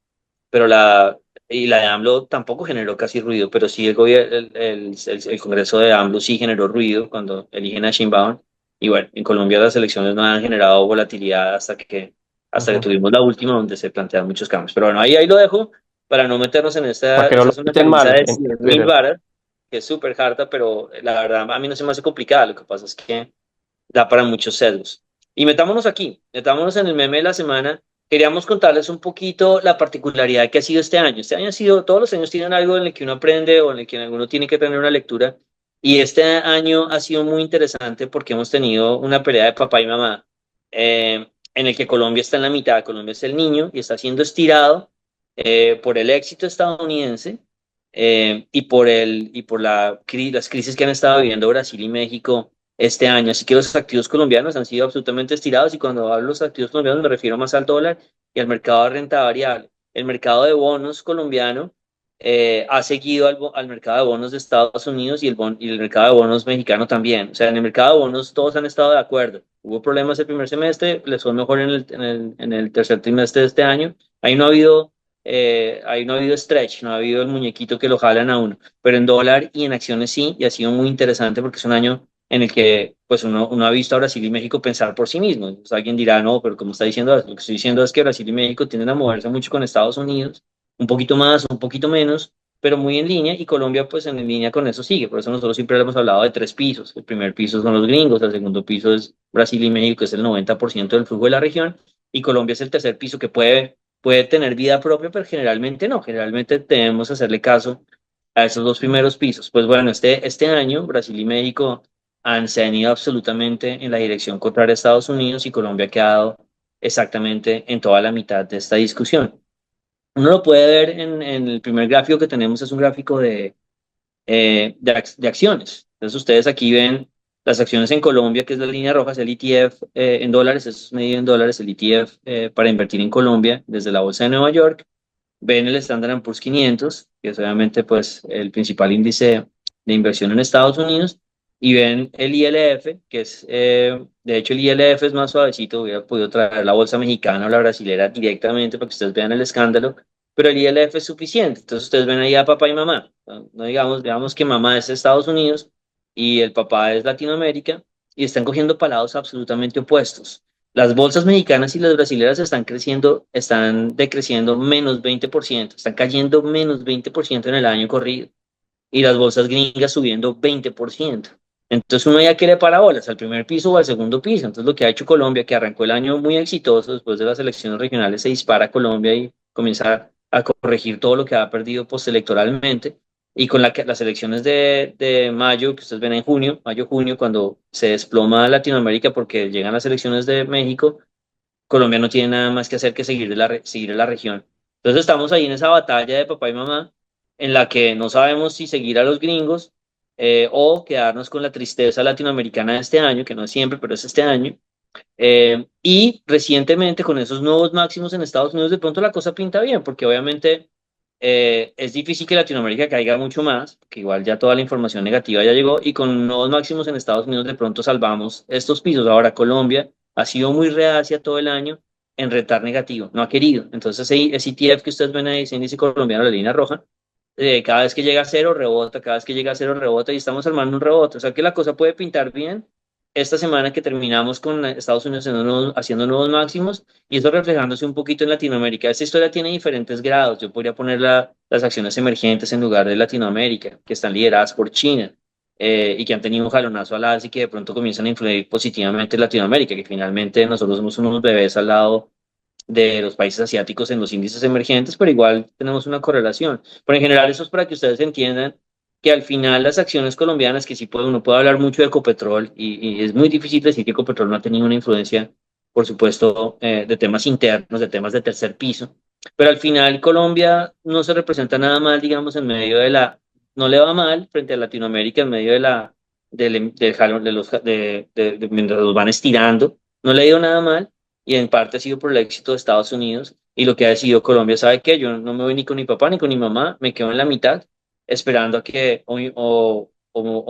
pero la de AMLO tampoco generó casi ruido, pero sí el gobierno, el Congreso de AMLO sí generó ruido cuando eligen a Sheinbaum. Y bueno, en Colombia las elecciones no han generado volatilidad hasta que Ujú. tuvimos la última donde se plantean muchos cambios. Pero bueno, ahí lo dejo para no meternos en Para que no esta lo es una quiten camisa mal de en 100.000 Twitter. varas, que es súper harta, pero la verdad a mí no se me hace complicada, lo que pasa es que da para muchos sesgos. Y metámonos en el meme de la semana. Queríamos contarles un poquito la particularidad que ha sido este año. Este año ha sido, todos los años tienen algo en el que uno aprende o en el que alguno tiene que tener una lectura. Y este año ha sido muy interesante porque hemos tenido una pelea de papá y mamá, en el que Colombia está en la mitad. Colombia es el niño y está siendo estirado por el éxito estadounidense y por las crisis que han estado viviendo Brasil y México este año. Así que los activos colombianos han sido absolutamente estirados y cuando hablo de los activos colombianos me refiero más al dólar y al mercado de renta variable. El mercado de bonos colombiano ha seguido al mercado de bonos de Estados Unidos y el mercado de bonos mexicano también. O sea, en el mercado de bonos todos han estado de acuerdo. Hubo problemas el primer semestre, les fue mejor en el tercer trimestre de este año. Ahí no ha habido stretch, no ha habido el muñequito que lo jalan a uno, pero en dólar y en acciones sí, y ha sido muy interesante porque es un año en el que pues uno ha visto a Brasil y México pensar por sí mismos. Pues, alguien dirá, no, pero como está diciendo, lo que estoy diciendo es que Brasil y México tienden a moverse mucho con Estados Unidos, un poquito más, un poquito menos, pero muy en línea, y Colombia pues en línea con eso sigue. Por eso nosotros siempre hemos hablado de tres pisos. El primer piso son los gringos, el segundo piso es Brasil y México, que es el 90% del flujo de la región, y Colombia es el tercer piso que puede tener vida propia, pero generalmente no, generalmente debemos hacerle caso a esos dos primeros pisos. Pues bueno, este año Brasil y México se han ido absolutamente en la dirección contraria a Estados Unidos y Colombia ha quedado exactamente en toda la mitad de esta discusión. Uno lo puede ver en el primer gráfico que tenemos, es un gráfico de acciones. Entonces ustedes aquí ven las acciones en Colombia, que es la línea roja, es el ETF en dólares, eso es medido en dólares, el ETF para invertir en Colombia desde la Bolsa de Nueva York. Ven el Standard Poor's 500, que es obviamente pues, el principal índice de inversión en Estados Unidos, y ven el ILF, que es, de hecho el ILF es más suavecito, hubiera podido traer la bolsa mexicana o la brasilera directamente para que ustedes vean el escándalo, pero el ILF es suficiente. Entonces ustedes ven ahí a papá y mamá. No digamos que mamá es Estados Unidos y el papá es Latinoamérica y están cogiendo palados absolutamente opuestos. Las bolsas mexicanas y las brasileras están decreciendo -20%, están cayendo -20% en el año corrido y las bolsas gringas subiendo 20%. Entonces uno ya quiere parabolas al primer piso o al segundo piso. Entonces lo que ha hecho Colombia, que arrancó el año muy exitoso después de las elecciones regionales, se dispara a Colombia y comienza a corregir todo lo que ha perdido postelectoralmente. Y con las elecciones de mayo, que ustedes ven en junio, mayo-junio, cuando se desploma Latinoamérica porque llegan las elecciones de México, Colombia no tiene nada más que hacer que seguir la región. Entonces estamos ahí en esa batalla de papá y mamá, en la que no sabemos si seguir a los gringos o quedarnos con la tristeza latinoamericana de este año, que no es siempre, pero es este año. Y recientemente con esos nuevos máximos en Estados Unidos, de pronto la cosa pinta bien, porque obviamente es difícil que Latinoamérica caiga mucho más, que igual ya toda la información negativa ya llegó, y con nuevos máximos en Estados Unidos de pronto salvamos estos pisos. Ahora Colombia ha sido muy reacia todo el año en retar negativo, no ha querido. Entonces ese ETF que ustedes ven ahí, ese índice colombiano, la línea roja, cada vez que llega a cero rebota, cada vez que llega a cero rebota y estamos armando un rebote. O sea que la cosa puede pintar bien esta semana que terminamos con Estados Unidos haciendo nuevos máximos y eso reflejándose un poquito en Latinoamérica. Esta historia tiene diferentes grados. Yo podría poner las acciones emergentes en lugar de Latinoamérica, que están lideradas por China y que han tenido un jalonazo al alza y que de pronto comienzan a influir positivamente en Latinoamérica, que finalmente nosotros somos unos bebés al lado de los países asiáticos en los índices emergentes, pero igual tenemos una correlación. Pero en general eso es para que ustedes entiendan que al final las acciones colombianas, que sí uno puede hablar mucho de Ecopetrol y es muy difícil decir que Ecopetrol no ha tenido una influencia, por supuesto, de temas internos, de temas de tercer piso, pero al final Colombia no se representa nada mal, digamos, en medio de no le va mal frente a Latinoamérica en medio del jalón, mientras los van estirando, no le ha ido nada mal y en parte ha sido por el éxito de Estados Unidos y lo que ha decidido Colombia, ¿sabe qué? Yo no me voy ni con mi papá ni con mi mamá, me quedo en la mitad esperando a que o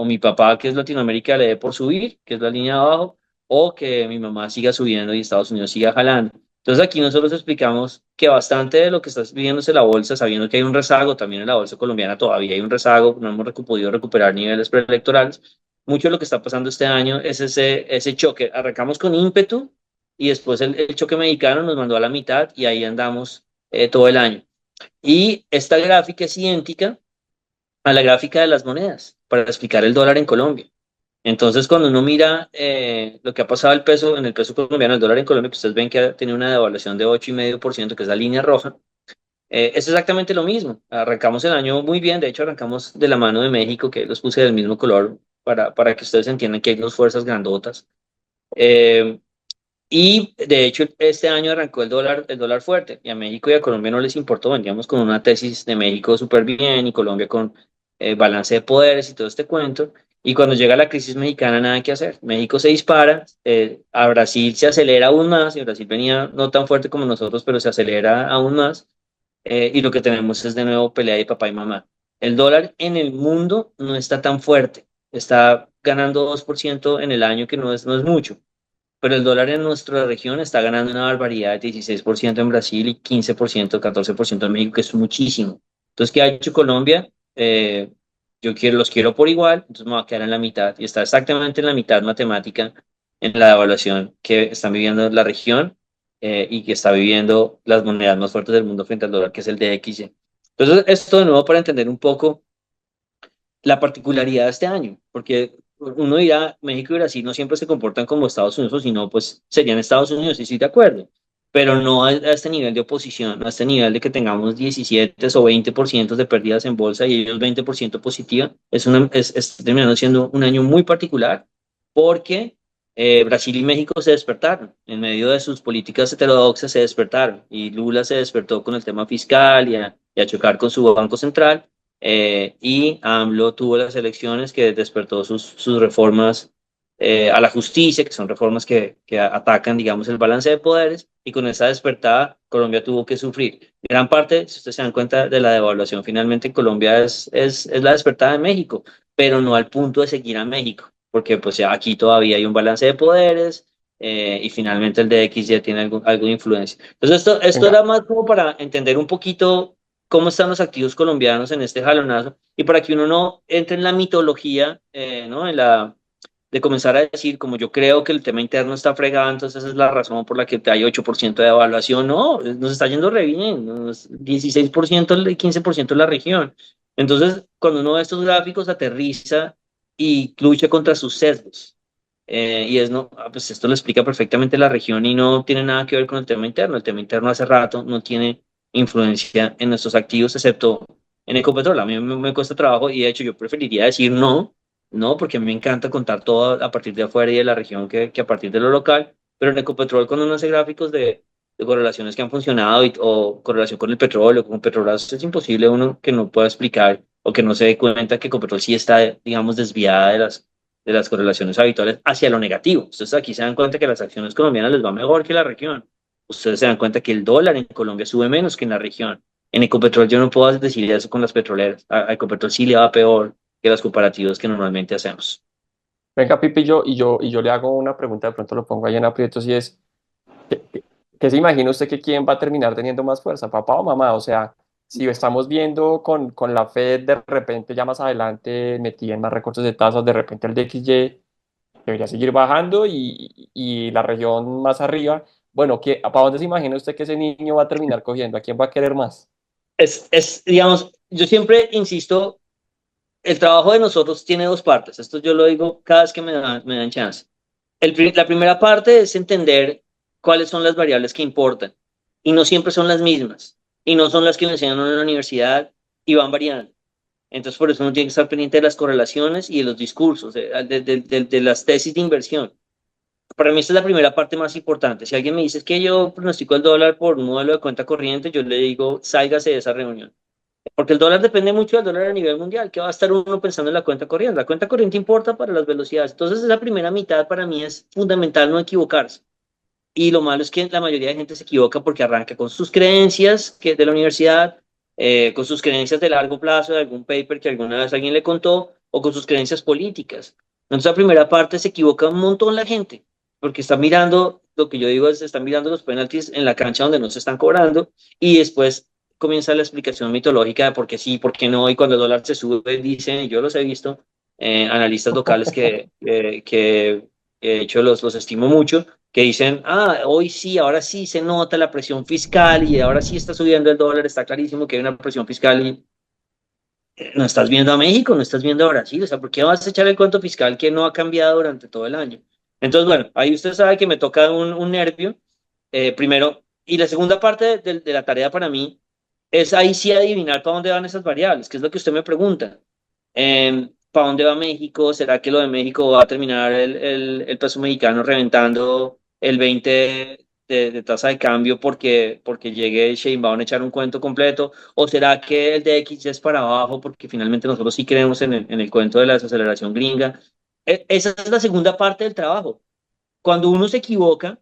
mi papá, que es Latinoamérica, le dé por subir, que es la línea de abajo, o que mi mamá siga subiendo y Estados Unidos siga jalando. Entonces aquí nosotros explicamos que bastante de lo que está viviéndose la bolsa, sabiendo que hay un rezago, también en la bolsa colombiana todavía hay un rezago, no hemos podido recuperar niveles preelectorales, mucho de lo que está pasando este año es ese choque. Arrancamos con ímpetu y después el choque mexicano nos mandó a la mitad y ahí andamos todo el año. Y esta gráfica es idéntica a la gráfica de las monedas para explicar el dólar en Colombia. Entonces, cuando uno mira lo que ha pasado en el peso colombiano, el dólar en Colombia, que ustedes ven que ha tenido una devaluación de 8,5%, que es la línea roja, es exactamente lo mismo. Arrancamos el año muy bien, de hecho arrancamos de la mano de México, que los puse del mismo color para que ustedes entiendan que hay dos fuerzas grandotas. Eh, y de hecho, este año arrancó el dólar fuerte y a México y a Colombia no les importó. Veníamos con una tesis de México súper bien y Colombia con balance de poderes y todo este cuento. Y cuando llega la crisis mexicana, nada que hacer. México se dispara, a Brasil se acelera aún más y Brasil venía no tan fuerte como nosotros, pero se acelera aún más. Y lo que tenemos es de nuevo pelea de papá y mamá. El dólar en el mundo no está tan fuerte, está ganando 2% en el año, que no es mucho, pero el dólar en nuestra región está ganando una barbaridad, 16% en Brasil y 15%, 14% en México, que es muchísimo. Entonces, ¿qué ha hecho Colombia? Los quiero por igual, entonces me voy a quedar en la mitad. Y está exactamente en la mitad matemática en la devaluación que están viviendo la región y que está viviendo las monedas más fuertes del mundo frente al dólar, que es el DXY. Entonces, esto de nuevo para entender un poco la particularidad de este año, porque uno dirá, México y Brasil no siempre se comportan como Estados Unidos, sino pues serían Estados Unidos, y estoy de acuerdo, pero no a este nivel de oposición, no a este nivel de que tengamos 17 o 20% de pérdidas en bolsa y ellos 20% positiva, es terminando siendo un año muy particular, porque Brasil y México se despertaron, en medio de sus políticas heterodoxas se despertaron, y Lula se despertó con el tema fiscal y a chocar con su banco central, y AMLO tuvo las elecciones que despertó sus reformas a la justicia, que son reformas que atacan, digamos, el balance de poderes, y con esa despertada Colombia tuvo que sufrir. Gran parte, si ustedes se dan cuenta, de la devaluación finalmente en Colombia es la despertada de México, pero no al punto de seguir a México, porque pues ya aquí todavía hay un balance de poderes. Y finalmente el DX ya tiene algo de influencia. Entonces esto Venga, era más como para entender un poquito cómo están los activos colombianos en este jalonazo y para que uno no entre en la mitología, ¿no? De comenzar a decir, como yo creo que el tema interno está fregado, entonces esa es la razón por la que hay 8% de evaluación. No, nos está yendo re bien, 16%, el 15% de la región. Entonces, cuando uno ve estos gráficos, aterriza y lucha contra sus sesgos. Y es, no, pues esto lo explica perfectamente la región y no tiene nada que ver con el tema interno. El tema interno hace rato no tiene influencia en nuestros activos, excepto en Ecopetrol. A mí me cuesta trabajo y de hecho yo preferiría decir no, no, porque a mí me encanta contar todo a partir de afuera y de la región que a partir de lo local. Pero en Ecopetrol, cuando uno hace gráficos de correlaciones que han funcionado o correlación con el petróleo, con Petrobras, es imposible uno que no pueda explicar o que no se dé cuenta que Ecopetrol sí está, digamos, desviada de las correlaciones habituales hacia lo negativo. Ustedes aquí se dan cuenta que las acciones colombianas les va mejor que la región. Ustedes se dan cuenta que el dólar en Colombia sube menos que en la región. En Ecopetrol yo no puedo decir eso con las petroleras. A Ecopetrol sí le va peor que los comparativos que normalmente hacemos. Venga, Pipe, y yo le hago una pregunta, de pronto lo pongo ahí en aprietos, y es, ¿qué se imagina usted que quién va a terminar teniendo más fuerza, papá o mamá? O sea, si estamos viendo con la Fed de repente ya más adelante metida en más recortes de tasas, de repente el DXY debería seguir bajando y la región más arriba, bueno, ¿para dónde se imagina usted que ese niño va a terminar cogiendo? ¿A quién va a querer más? Digamos, yo siempre insisto, el trabajo de nosotros tiene dos partes. Esto yo lo digo cada vez que me dan chance. La primera parte es entender cuáles son las variables que importan y no siempre son las mismas y no son las que me enseñan en la universidad y van variando. Entonces, por eso uno tiene que estar pendiente de las correlaciones y de los discursos, de las tesis de inversión. Para mí esta es la primera parte más importante. Si alguien me dice es que yo pronostico el dólar por un modelo de cuenta corriente, yo le digo, sálgase de esa reunión. Porque el dólar depende mucho del dólar a nivel mundial. ¿Qué va a estar uno pensando en la cuenta corriente? La cuenta corriente importa para las velocidades. Entonces, esa primera mitad para mí es fundamental no equivocarse. Y lo malo es que la mayoría de gente se equivoca porque arranca con sus creencias que de la universidad, con sus creencias de largo plazo, de algún paper que alguna vez alguien le contó, o con sus creencias políticas. Entonces, la primera parte se equivoca un montón la gente, porque está mirando, lo que yo digo es, están mirando los penaltis en la cancha donde no se están cobrando, y después comienza la explicación mitológica de por qué sí, por qué no, y cuando el dólar se sube, dicen, y yo los he visto, analistas locales que de hecho los estimo mucho, que dicen, ah, hoy sí, ahora sí se nota la presión fiscal y ahora sí está subiendo el dólar, está clarísimo que hay una presión fiscal y no estás viendo a México, no estás viendo a Brasil, o sea, ¿por qué vas a echar el cuento fiscal que no ha cambiado durante todo el año? Entonces, bueno, ahí usted sabe que me toca un nervio, primero, y la segunda parte de la tarea para mí es ahí sí adivinar para dónde van esas variables, que es lo que usted me pregunta. ¿Para dónde va México? ¿Será que lo de México va a terminar el peso mexicano reventando el 20 de tasa de cambio porque llegue Sheinbaum a echar un cuento completo? ¿O será que el DX es para abajo porque finalmente nosotros sí creemos en el cuento de la desaceleración gringa? Esa es la segunda parte del trabajo. Cuando uno se equivoca,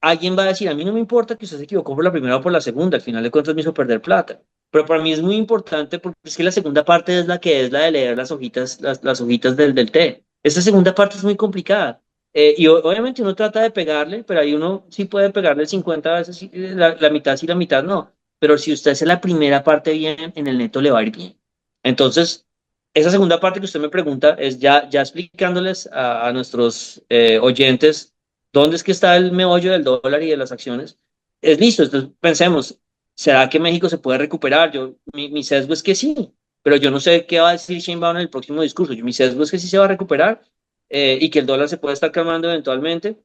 alguien va a decir, a mí no me importa que usted se equivocó por la primera o por la segunda, al final de cuentas me hizo perder plata. Pero para mí es muy importante porque es que la segunda parte es la de leer las hojitas, las hojitas del té. Esta segunda parte es muy complicada. Y obviamente uno trata de pegarle, pero ahí uno sí puede pegarle 50 veces, la mitad sí, la mitad no. Pero si usted hace la primera parte bien, en el neto le va a ir bien. Entonces, esa segunda parte que usted me pregunta es ya explicándoles a nuestros oyentes dónde es que está el meollo del dólar y de las acciones. Es listo, entonces pensemos, ¿será que México se puede recuperar? Mi sesgo es que sí, pero yo no sé qué va a decir Sheinbaum en el próximo discurso. Mi sesgo es que sí se va a recuperar y que el dólar se puede estar calmando eventualmente.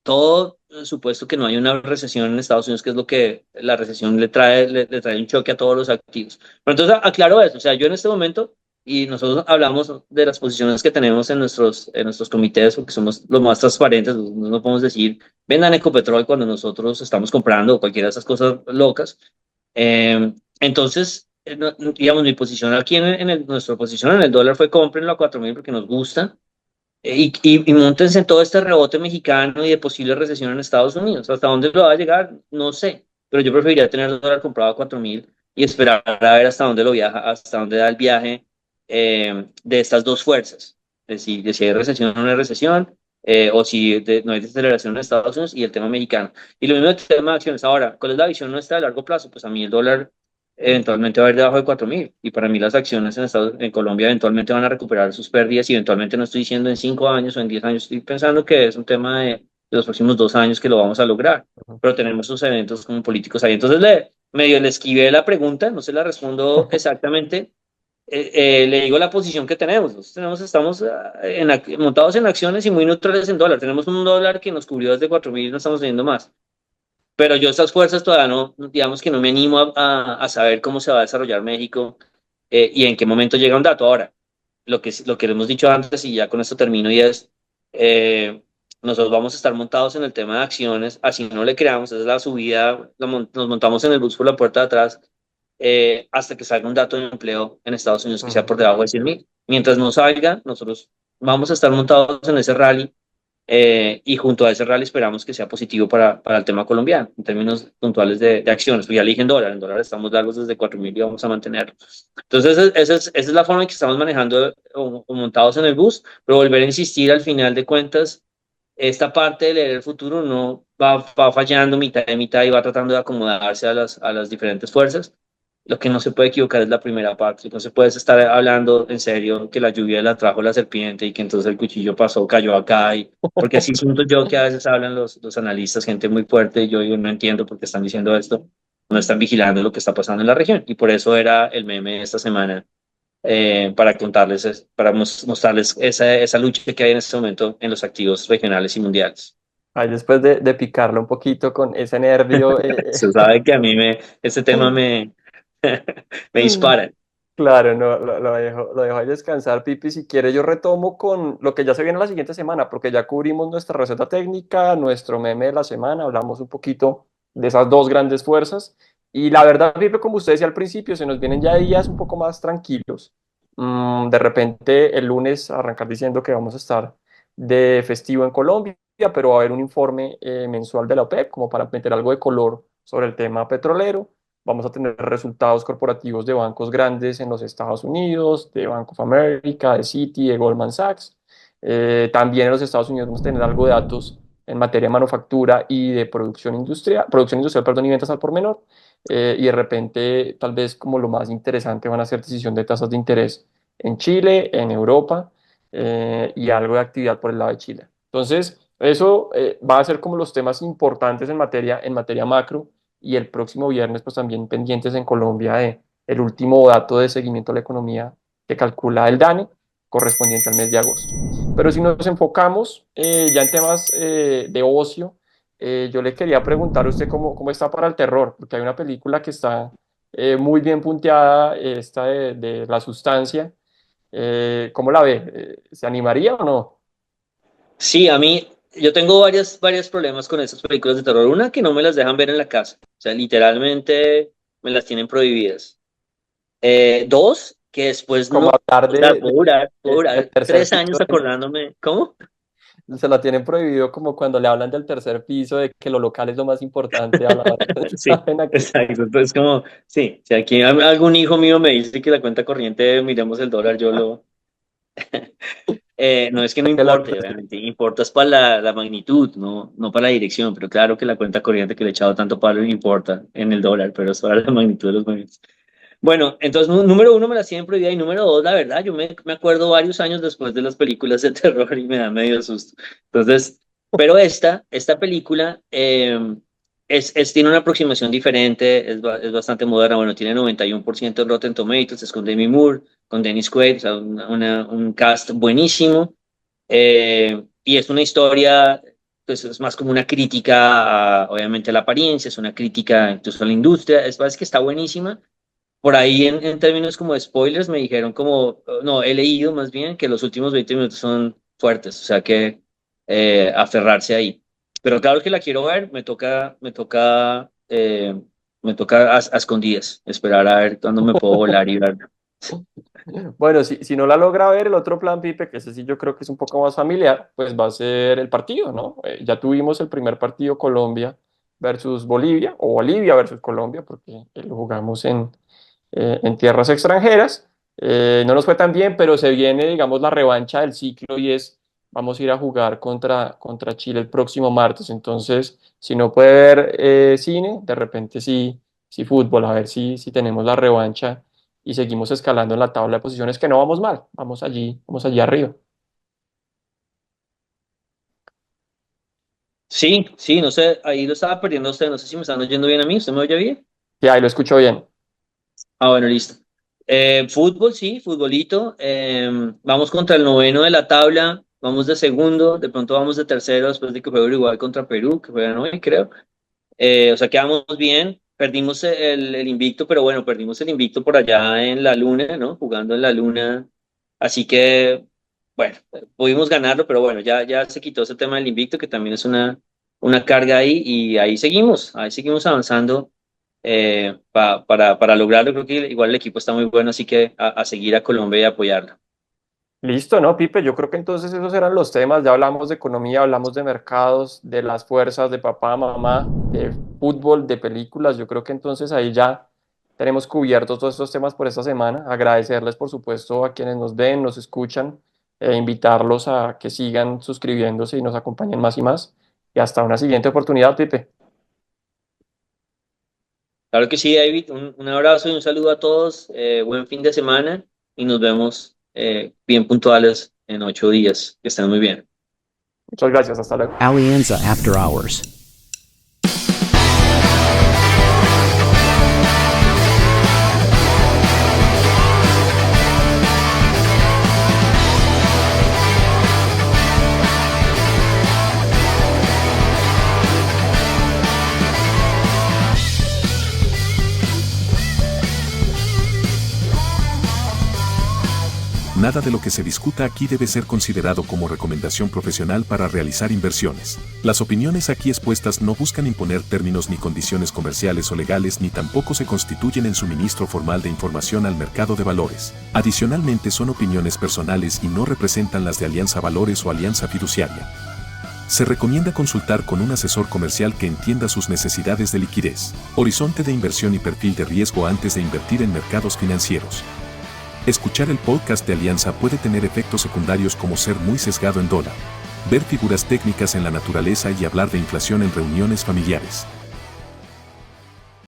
Todo supuesto que no hay una recesión en Estados Unidos, que es lo que la recesión le trae un choque a todos los activos. Pero entonces aclaro eso, o sea, yo en este momento, y nosotros hablamos de las posiciones que tenemos en nuestros comités, porque somos los más transparentes, no podemos decir, vendan Ecopetrol cuando nosotros estamos comprando o cualquiera de esas cosas locas. Entonces, digamos, mi posición aquí nuestra posición en el dólar fue cómprenlo a 4.000 porque nos gusta y móntense en todo este rebote mexicano y de posible recesión en Estados Unidos. ¿Hasta dónde lo va a llegar? No sé, pero yo preferiría tener el dólar comprado a 4.000 y esperar a ver hasta dónde lo viaja, hasta dónde da el viaje de estas dos fuerzas. Es decir, de si hay recesión o no hay recesión, o si no hay desaceleración en Estados Unidos y el tema mexicano. Y lo mismo el tema de acciones. Ahora, ¿cuál es la visión nuestra a largo plazo? Pues a mí el dólar eventualmente va a ir debajo de 4.000 y para mí las acciones en Colombia eventualmente van a recuperar sus pérdidas y eventualmente no estoy diciendo en 5 años o en 10 años, estoy pensando que es un tema de los próximos 2 años que lo vamos a lograr, Ujú. pero tenemos sus eventos como políticos ahí. Entonces medio le esquivé la pregunta, no se la respondo exactamente, le digo la posición que tenemos. Estamos montados en acciones y muy neutrales en dólar. Tenemos un dólar que nos cubrió desde 4.000 y no estamos teniendo más. Pero yo estas fuerzas todavía no, digamos que no me animo a saber cómo se va a desarrollar México y en qué momento llega un dato. Ahora, lo que hemos dicho antes y ya con esto termino y es, eh, nosotros vamos a estar montados en el tema de acciones, así no le creamos, esa es la subida, nos montamos en el bus por la puerta de atrás hasta que salga un dato de empleo en Estados Unidos que sea por Ujú. debajo de 100.000. Mientras no salga, nosotros vamos a estar montados en ese rally y junto a ese rally esperamos que sea positivo para el tema colombiano, en términos puntuales de acciones. Pues ya le dije en dólar estamos largos desde 4.000 y vamos a mantenerlo. Entonces, esa es la forma en que estamos manejando o montados en el bus, pero volver a insistir al final de cuentas, esta parte de leer el futuro no va fallando mitad de mitad y va tratando de acomodarse a las diferentes fuerzas. Lo que no se puede equivocar es la primera parte. No se puede estar hablando en serio que la lluvia la trajo la serpiente y que entonces el cuchillo pasó, cayó acá. Porque así siento yo que a veces hablan los analistas, gente muy fuerte. Yo no entiendo por qué están diciendo esto. No están vigilando lo que está pasando en la región. Y por eso era el meme de esta semana para contarles, para mostrarles esa lucha que hay en este momento en los activos regionales y mundiales. Ahí después de picarlo un poquito con ese nervio, Se sabe que a mí este tema me dispara. claro, no, lo dejo ahí descansar, Pipi. Si quiere, yo retomo con lo que ya se viene la siguiente semana, porque ya cubrimos nuestra receta técnica, nuestro meme de la semana, hablamos un poquito de esas dos grandes fuerzas. Y la verdad, Pipi, como usted decía al principio, se nos vienen ya días un poco más tranquilos. De repente, el lunes arrancar diciendo que vamos a estar de festivo en Colombia, pero va a haber un informe mensual de la OPEP, como para meter algo de color sobre el tema petrolero. Vamos a tener resultados corporativos de bancos grandes en los Estados Unidos, de Bank of America, de Citi, de Goldman Sachs. También en los Estados Unidos vamos a tener algo de datos en materia de manufactura y de producción industrial, perdón, y ventas al por menor. Y de repente, tal vez como lo más interesante van a ser decisión de tasas de interés en Chile, en Europa y algo de actividad por el lado de Chile. Entonces, eso va a ser como los temas importantes en materia macro y el próximo viernes pues también pendientes en Colombia de el último dato de seguimiento a la economía que calcula el DANE correspondiente al mes de agosto. Pero si nos enfocamos ya en temas de ocio, yo le quería preguntar a usted cómo está para el terror, porque hay una película que está muy bien punteada, esta de La Sustancia. ¿Cómo la ve? ¿Se animaría o no? Sí, yo tengo varios problemas con esas películas de terror. Una, que no me las dejan ver en la casa. O sea, literalmente me las tienen prohibidas. Dos, que después Como no, hablar o sea, puedo del durar tercer 3 años piso. acordándome. ¿Cómo? Se la tienen prohibido como cuando le hablan del tercer piso, de que lo local es lo más importante a la hora. Sí, ¿Saben a qué? exacto. Entonces, como, sí, si aquí algún hijo mío me dice que la cuenta corriente, miremos el dólar, no es que no Que la- importe, obviamente, importa es para la magnitud, no para la dirección, pero claro que la cuenta corriente que le he echado tanto palo importa en el dólar, pero es para la magnitud de los movimientos. Bueno, entonces, número uno me la tienen prohibida y número dos, la verdad, yo me acuerdo varios años después de las películas de terror y me da medio susto. Entonces, pero esta película tiene una aproximación diferente, es bastante moderna, bueno, tiene 91% en Rotten Tomatoes, es con Demi Moore, con Dennis Quaid, o sea, un cast buenísimo, y es una historia, pues es más como una crítica, obviamente, a la apariencia, es una crítica incluso a la industria, es que está buenísima. Por ahí en términos como de spoilers me dijeron como, no, he leído más bien que los últimos 20 minutos son fuertes, o sea que aferrarse ahí. Pero claro que la quiero ver, me toca a escondidas, esperar a ver cuándo me puedo volar y verla. Bueno, si no la logra ver, el otro plan, Pipe, que ese sí yo creo que es un poco más familiar, pues va a ser el partido, ¿no? Ya tuvimos el primer partido Colombia versus Bolivia, o Bolivia versus Colombia, porque lo jugamos en tierras extranjeras. No nos fue tan bien, pero se viene, digamos, la revancha del ciclo y vamos a ir a jugar contra Chile el próximo martes. Entonces, si no puede ver cine, de repente sí fútbol, a ver si tenemos la revancha y seguimos escalando en la tabla de posiciones, que no vamos mal, vamos allí arriba. Sí, sí, no sé, ahí lo estaba perdiendo a usted, no sé si me están oyendo bien a mí, ¿usted me oye bien? Y ahí lo escucho bien. Ah, bueno, listo. Fútbol, sí, futbolito. Vamos contra el noveno de la tabla, vamos de segundo, de pronto vamos de tercero después de que juegue Uruguay contra Perú, que juegan hoy, creo. O sea, quedamos bien. Perdimos el invicto, pero bueno, perdimos el invicto por allá en la luna, ¿no? Jugando en la luna. Así que, bueno, pudimos ganarlo, pero bueno, ya se quitó ese tema del invicto, que también es una carga ahí, y ahí seguimos avanzando para lograrlo. Creo que igual el equipo está muy bueno, así que a seguir a Colombia y apoyarlo. Listo, ¿no, Pipe? Yo creo que entonces esos eran los temas. Ya hablamos de economía, hablamos de mercados, de las fuerzas, de papá, mamá, de fútbol, de películas. Yo creo que entonces ahí ya tenemos cubiertos todos estos temas por esta semana. Agradecerles, por supuesto, a quienes nos ven, nos escuchan, e invitarlos a que sigan suscribiéndose y nos acompañen más y más. Y hasta una siguiente oportunidad, Pipe. Claro que sí, David. Un abrazo y un saludo a todos. Buen fin de semana y nos vemos bien puntuales en 8 días. Que estén muy bien. Muchas gracias, hasta luego. Alianza After Hours. Nada de lo que se discuta aquí debe ser considerado como recomendación profesional para realizar inversiones. Las opiniones aquí expuestas no buscan imponer términos ni condiciones comerciales o legales, ni tampoco se constituyen en suministro formal de información al mercado de valores. Adicionalmente, son opiniones personales y no representan las de Alianza Valores o Alianza Fiduciaria. Se recomienda consultar con un asesor comercial que entienda sus necesidades de liquidez, horizonte de inversión y perfil de riesgo antes de invertir en mercados financieros. Escuchar el podcast de Alianza puede tener efectos secundarios como ser muy sesgado en dólar, ver figuras técnicas en la naturaleza y hablar de inflación en reuniones familiares.